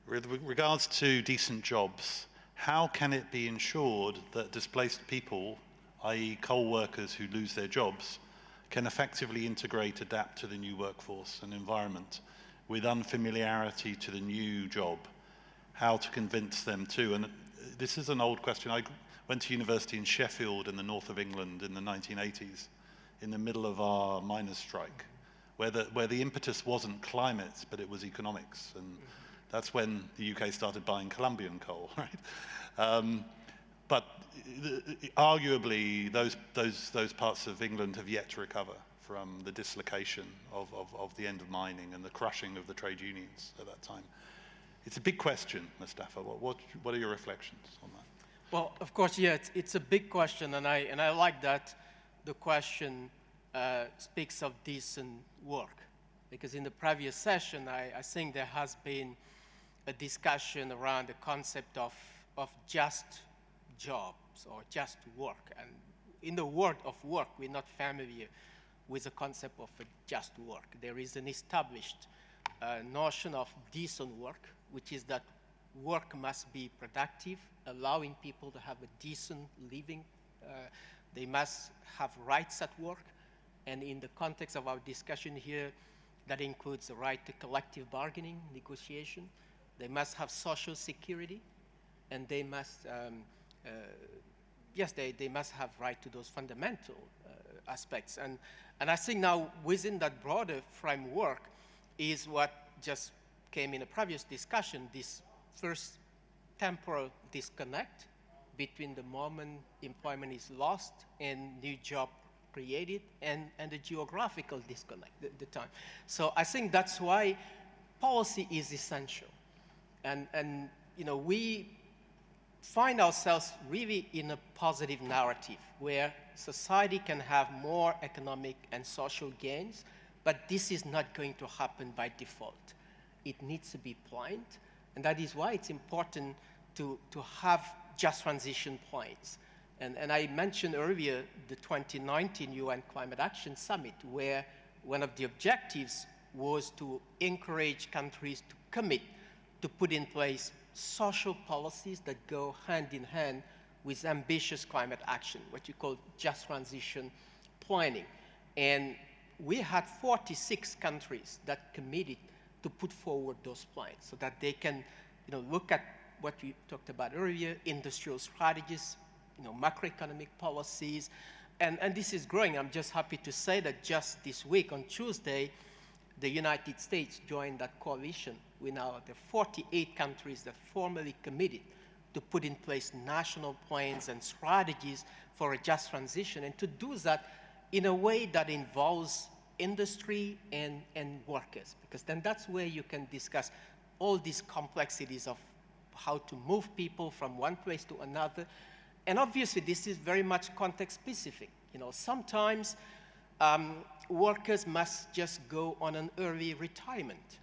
With regards to decent jobs, how can it be ensured that displaced people i.e. coal workers who lose their jobs, can effectively integrate, adapt to the new workforce and environment with unfamiliarity to the new job, how to convince them to. And this is an old question. I went to university in Sheffield in the north of England in the 1980s, in the middle of our miners' strike, where the impetus wasn't climate, but it was economics. And that's when the UK started buying Colombian coal, right? But arguably, those parts of England have yet to recover from the dislocation of the end of mining and the crushing of the trade unions at that time. It's a big question, Mustafa. What are your reflections on that? Well, of course, yeah, it's a big question, and I like that the question speaks of decent work, because in the previous session, I think there has been a discussion around the concept of just jobs or just work. And in the word of work, we're not familiar with the concept of just work. There is an established notion of decent work, which is that work must be productive, allowing people to have a decent living. They must have rights at work. And in the context of our discussion here, that includes the right to collective bargaining, negotiation. They must have social security, and they must, yes, they must have right to those fundamental aspects. And I think now within that broader framework is what just came in a previous discussion, this first temporal disconnect between the moment employment is lost and new job created, and the geographical disconnect, the time. So I think that's why policy is essential. And you know, we find ourselves really in a positive narrative where society can have more economic and social gains, but this is not going to happen by default. It needs to be planned, and that is why it's important to have just transition plans. And I mentioned earlier the 2019 UN Climate Action Summit, where one of the objectives was to encourage countries to commit to put in place social policies that go hand in hand with ambitious climate action, what you call just transition planning. And we had 46 countries that committed to put forward those plans so that they can, you know, look at what we talked about earlier, industrial strategies, you know, macroeconomic policies, and this is growing. I'm just happy to say that just this week on Tuesday, the United States joined that coalition. We now have 48 countries that formally committed to put in place national plans and strategies for a just transition, and to do that in a way that involves industry and workers, because then that's where you can discuss all these complexities of how to move people from one place to another. And obviously, this is very much context specific. You know, sometimes workers must just go on an early retirement,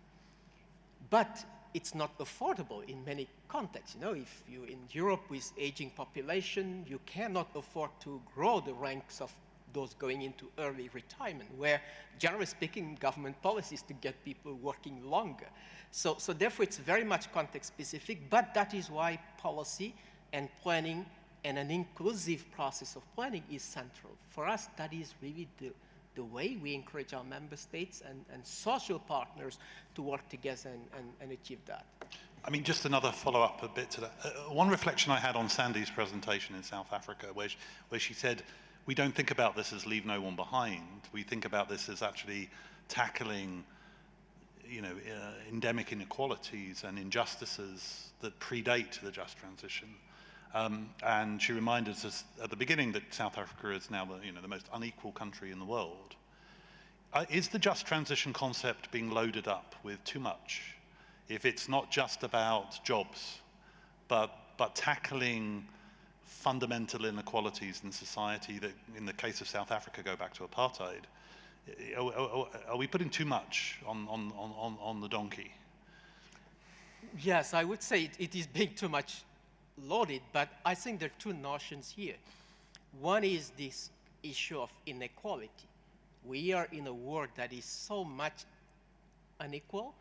but it's not affordable in many contexts. You know, if you're in Europe with aging population, you cannot afford to grow the ranks of those going into early retirement, where, generally speaking, government policies to get people working longer. So therefore, it's very much context specific, but that is why policy and planning and an inclusive process of planning is central. For us, that is really the way we encourage our member states and social partners to work together and achieve that. I mean, just another follow-up a bit to that. One reflection I had on Sandy's presentation in South Africa, where she said, we don't think about this as leave no one behind. We think about this as actually tackling, you know, endemic inequalities and injustices that predate the just transition. And she reminded us at the beginning that South Africa is now the most unequal country in the world. Is the just transition concept being loaded up with too much? If it's not just about jobs, but tackling fundamental inequalities in society that, in the case of South Africa, go back to apartheid, are we putting too much on the donkey? Yes, I would say it is being too much loaded, but I think there are two notions here. One is this issue of inequality. We are in a world that is so much unequal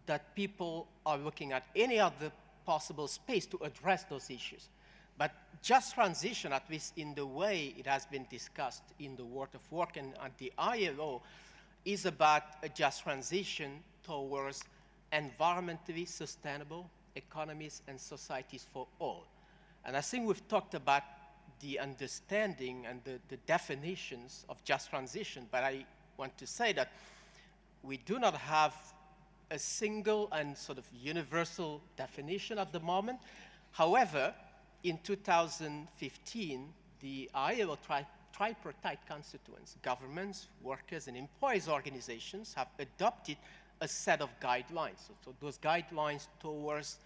that people are looking at any other possible space to address those issues. But just transition, at least in the way it has been discussed in the World of Work and at the ILO, is about a just transition towards environmentally sustainable economies and societies for all. And I think we've talked about the understanding and the definitions of just transition, but I want to say that we do not have a single and sort of universal definition at the moment. However, in 2015, the ILO tripartite constituents, governments, workers, and employees organizations have adopted a set of guidelines. So those guidelines towards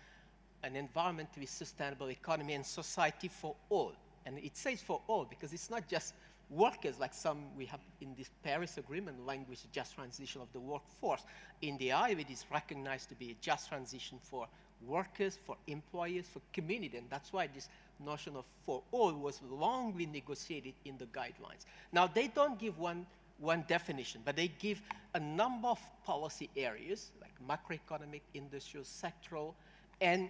an environmentally sustainable economy and society for all. And it says for all because it's not just workers like some we have in this Paris Agreement language, just transition of the workforce. In the ILO, it is recognized to be a just transition for workers, for employers, for community, and that's why this notion of for all was longly negotiated in the guidelines. Now, they don't give one definition, but they give a number of policy areas, like macroeconomic, industrial, sectoral, and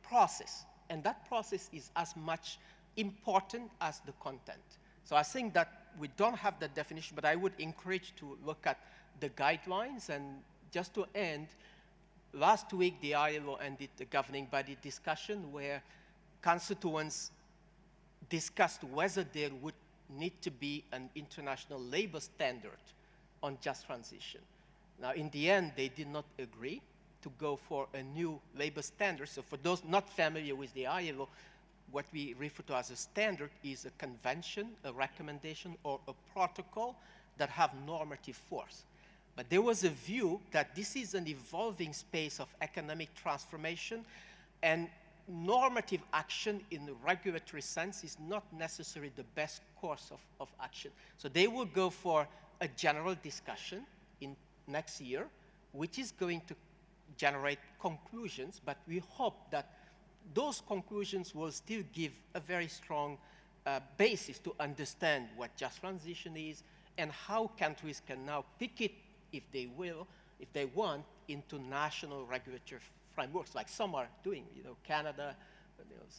process. And that process is as much important as the content. So I think that we don't have that definition, but I would encourage to look at the guidelines. And just to end, last week the ILO ended the governing body discussion where constituents discussed whether there would need to be an international labor standard on just transition. Now, in the end, they did not agree to go for a new labor standard. So for those not familiar with the ILO, what we refer to as a standard is a convention, a recommendation, or a protocol that have normative force. But there was a view that this is an evolving space of economic transformation, and normative action in the regulatory sense is not necessarily the best course of action. So they will go for a general discussion in next year, which is going to generate conclusions, but we hope that those conclusions will still give a very strong basis to understand what just transition is and how countries can now pick it, if they will, if they want, into national regulatory frameworks, like some are doing. You know, Canada,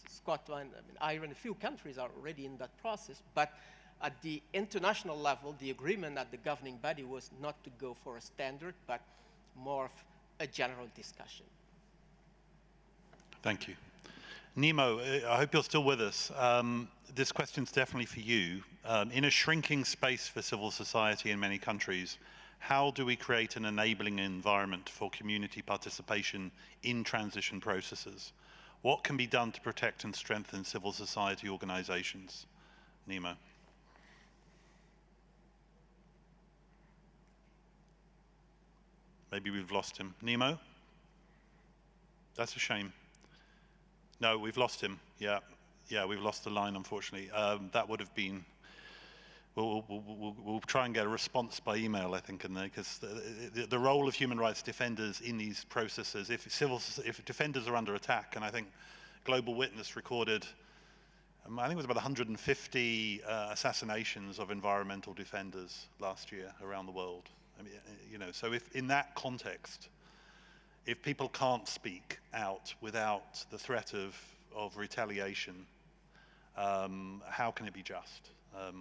Scotland, Ireland, a few countries are already in that process. But at the international level, the agreement at the governing body was not to go for a standard, but more of a general discussion. Thank you. Nemo, I hope you're still with us. This question's definitely for you. In a shrinking space for civil society in many countries, how do we create an enabling environment for community participation in transition processes? What can be done to protect and strengthen civil society organizations? Nemo. Maybe we've lost him. Nemo? That's a shame. No, we've lost him. Yeah, we've lost the line, unfortunately. That would have been. We'll try and get a response by email, I think, because the role of human rights defenders in these processes, if defenders are under attack, and I think Global Witness recorded, I think it was about 150 assassinations of environmental defenders last year around the world. I mean, you know, so if in that context, if people can't speak out without the threat of retaliation, how can it be just?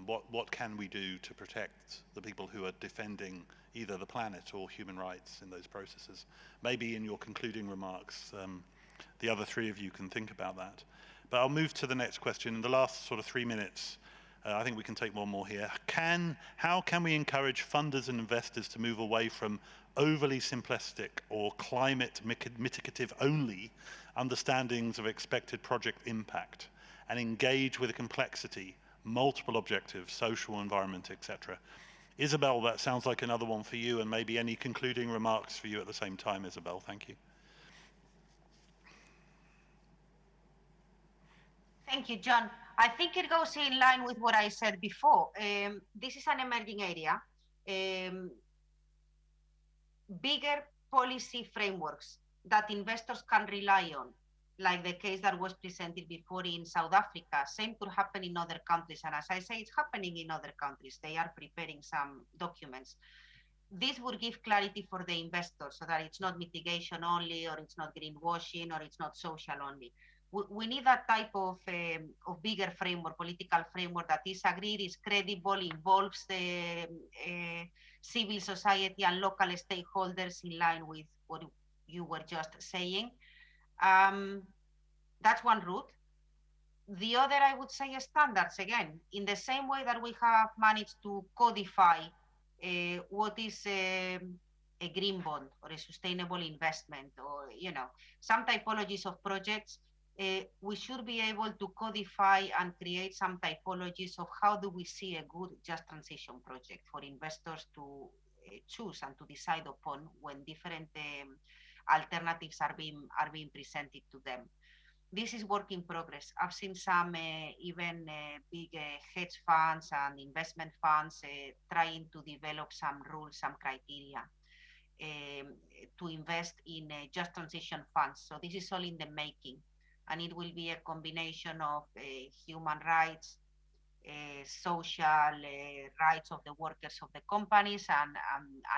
What can we do to protect the people who are defending either the planet or human rights in those processes? Maybe in your concluding remarks, the other three of you can think about that. But I'll move to the next question. In the last sort of 3 minutes, I think we can take one more here. How can we encourage funders and investors to move away from overly simplistic or climate mitigative only understandings of expected project impact and engage with the complexity, multiple objectives, social, environment, etc.? Isabel, that sounds like another one for you, and maybe any concluding remarks for you at the same time, Isabel. Thank you. Thank you, John. I think it goes in line with what I said before. This is an emerging area. Bigger policy frameworks that investors can rely on, like the case that was presented before in South Africa, same could happen in other countries. And as I say, it's happening in other countries. They are preparing some documents. This would give clarity for the investors so that it's not mitigation only, or it's not greenwashing, or it's not social only. we need that type of bigger framework, political framework that is agreed, is credible, involves the civil society and local stakeholders in line with what you were just saying. That's one route. The other, I would say, standards, again, in the same way that we have managed to codify what is a green bond or a sustainable investment, or, you know, some typologies of projects, we should be able to codify and create some typologies of how do we see a good just transition project for investors to choose and to decide upon when different alternatives are being presented to them. This is work in progress. I've seen some even big hedge funds and investment funds trying to develop some rules, some criteria to invest in just transition funds. So this is all in the making, and it will be a combination of human rights, social rights of the workers of the companies, and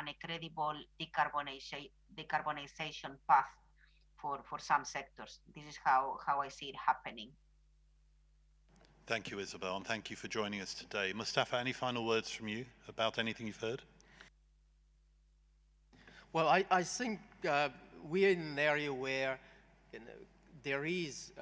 a credible decarbonization path for some sectors. This is how I see it happening. Thank you, Isabel, and thank you for joining us today. Mustafa, any final words from you about anything you've heard? Well, I think we're in an area where, you know, there's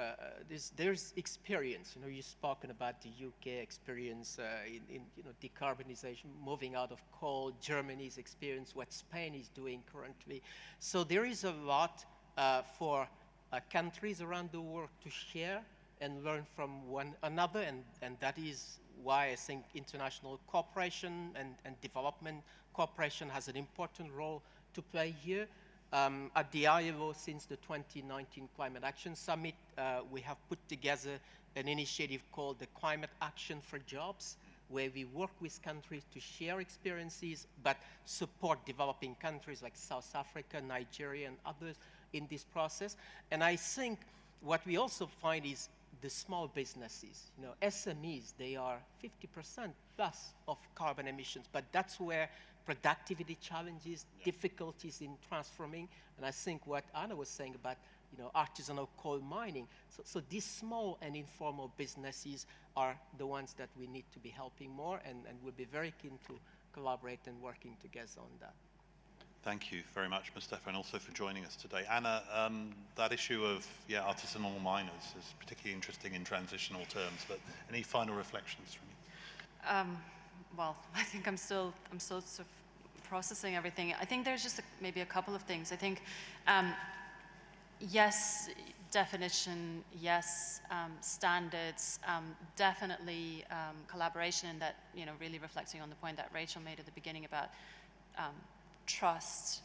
experience. You know, you've spoken about the UK experience in you know, decarbonization, moving out of coal. Germany's experience, what Spain is doing currently. So there is a lot for countries around the world to share and learn from one another, and that is why I think international cooperation and development cooperation has an important role to play here. At the ILO, since the 2019 Climate Action Summit, we have put together an initiative called the Climate Action for Jobs, where we work with countries to share experiences, but support developing countries like South Africa, Nigeria, and others in this process. And I think what we also find is the small businesses, you know, SMEs, they are 50% plus of carbon emissions, but that's where productivity challenges, difficulties in transforming, and I think what Anna was saying about, you know, artisanal coal mining. So these small and informal businesses are the ones that we need to be helping more, and we'll be very keen to collaborate and working together on that. Thank you very much, Mustafa, and also for joining us today. Anna, that issue of artisanal miners is particularly interesting in transitional terms, but any final reflections from you? Well, I think I'm still sort of processing everything. I think there's just maybe a couple of things. I think, yes, definition, yes, standards, definitely collaboration, and that, you know, really reflecting on the point that Rachel made at the beginning about trust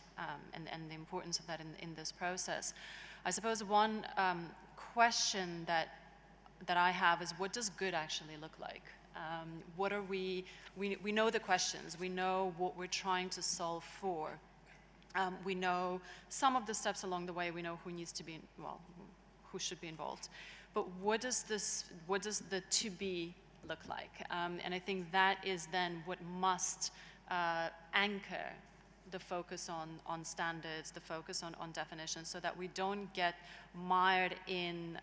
and the importance of that in this process. I suppose one question that I have is, what does good actually look like? What are we know the questions, we know what we're trying to solve for. We know some of the steps along the way, we know who needs to be, well, who should be involved. But what does the to be look like? And I think that is then what must anchor the focus on standards, the focus on definitions, so that we don't get mired in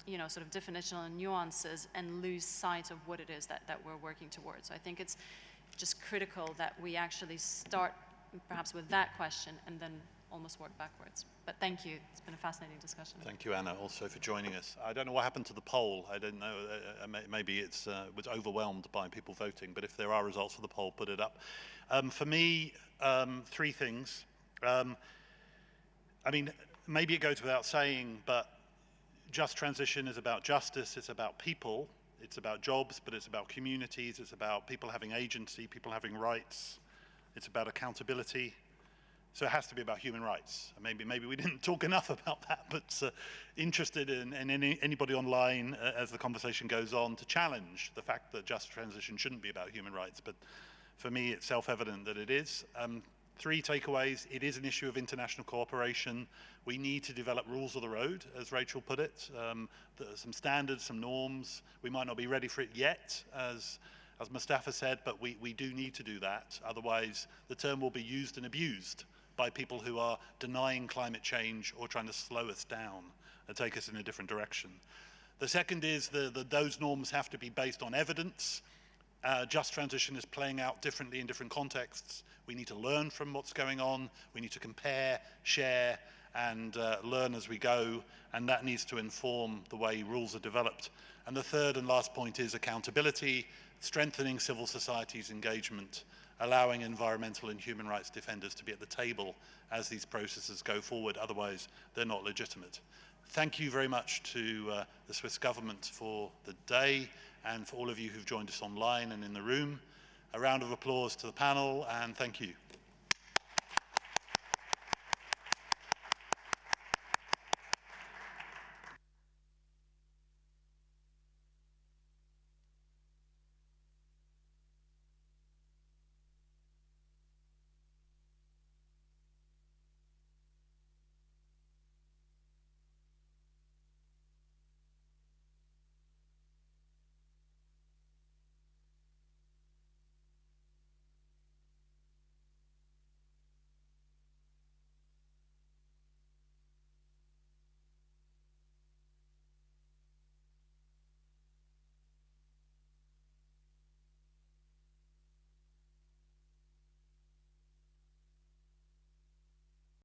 you know, sort of definitional nuances and lose sight of what it is that we're working towards. So I think it's just critical that we actually start perhaps with that question and then almost work backwards. But thank you. It's been a fascinating discussion. Thank you, Anna, also for joining us. I don't know what happened to the poll. I don't know. Maybe it was overwhelmed by people voting, but if there are results for the poll, put it up. For me, three things. I mean, maybe it goes without saying, but just transition is about justice, it's about people, it's about jobs, but it's about communities, it's about people having agency, people having rights, it's about accountability. So it has to be about human rights. Maybe we didn't talk enough about that, but interested in anybody online as the conversation goes on to challenge the fact that just transition shouldn't be about human rights. But for me, it's self-evident that it is. Three takeaways: it is an issue of international cooperation. We need to develop rules of the road, as Rachel put it, some standards, some norms. We might not be ready for it yet, as Mustafa said, but we do need to do that. Otherwise, the term will be used and abused by people who are denying climate change or trying to slow us down. take us in a different direction. The second is that those norms have to be based on evidence. Just transition is playing out differently in different contexts. We need to learn from what's going on. We need to compare, share, and learn as we go, and that needs to inform the way rules are developed. And the third and last point is accountability, strengthening civil society's engagement, allowing environmental and human rights defenders to be at the table as these processes go forward, otherwise they're not legitimate. Thank you very much to the Swiss government for the day and for all of you who've joined us online and in the room. A round of applause to the panel, and thank you.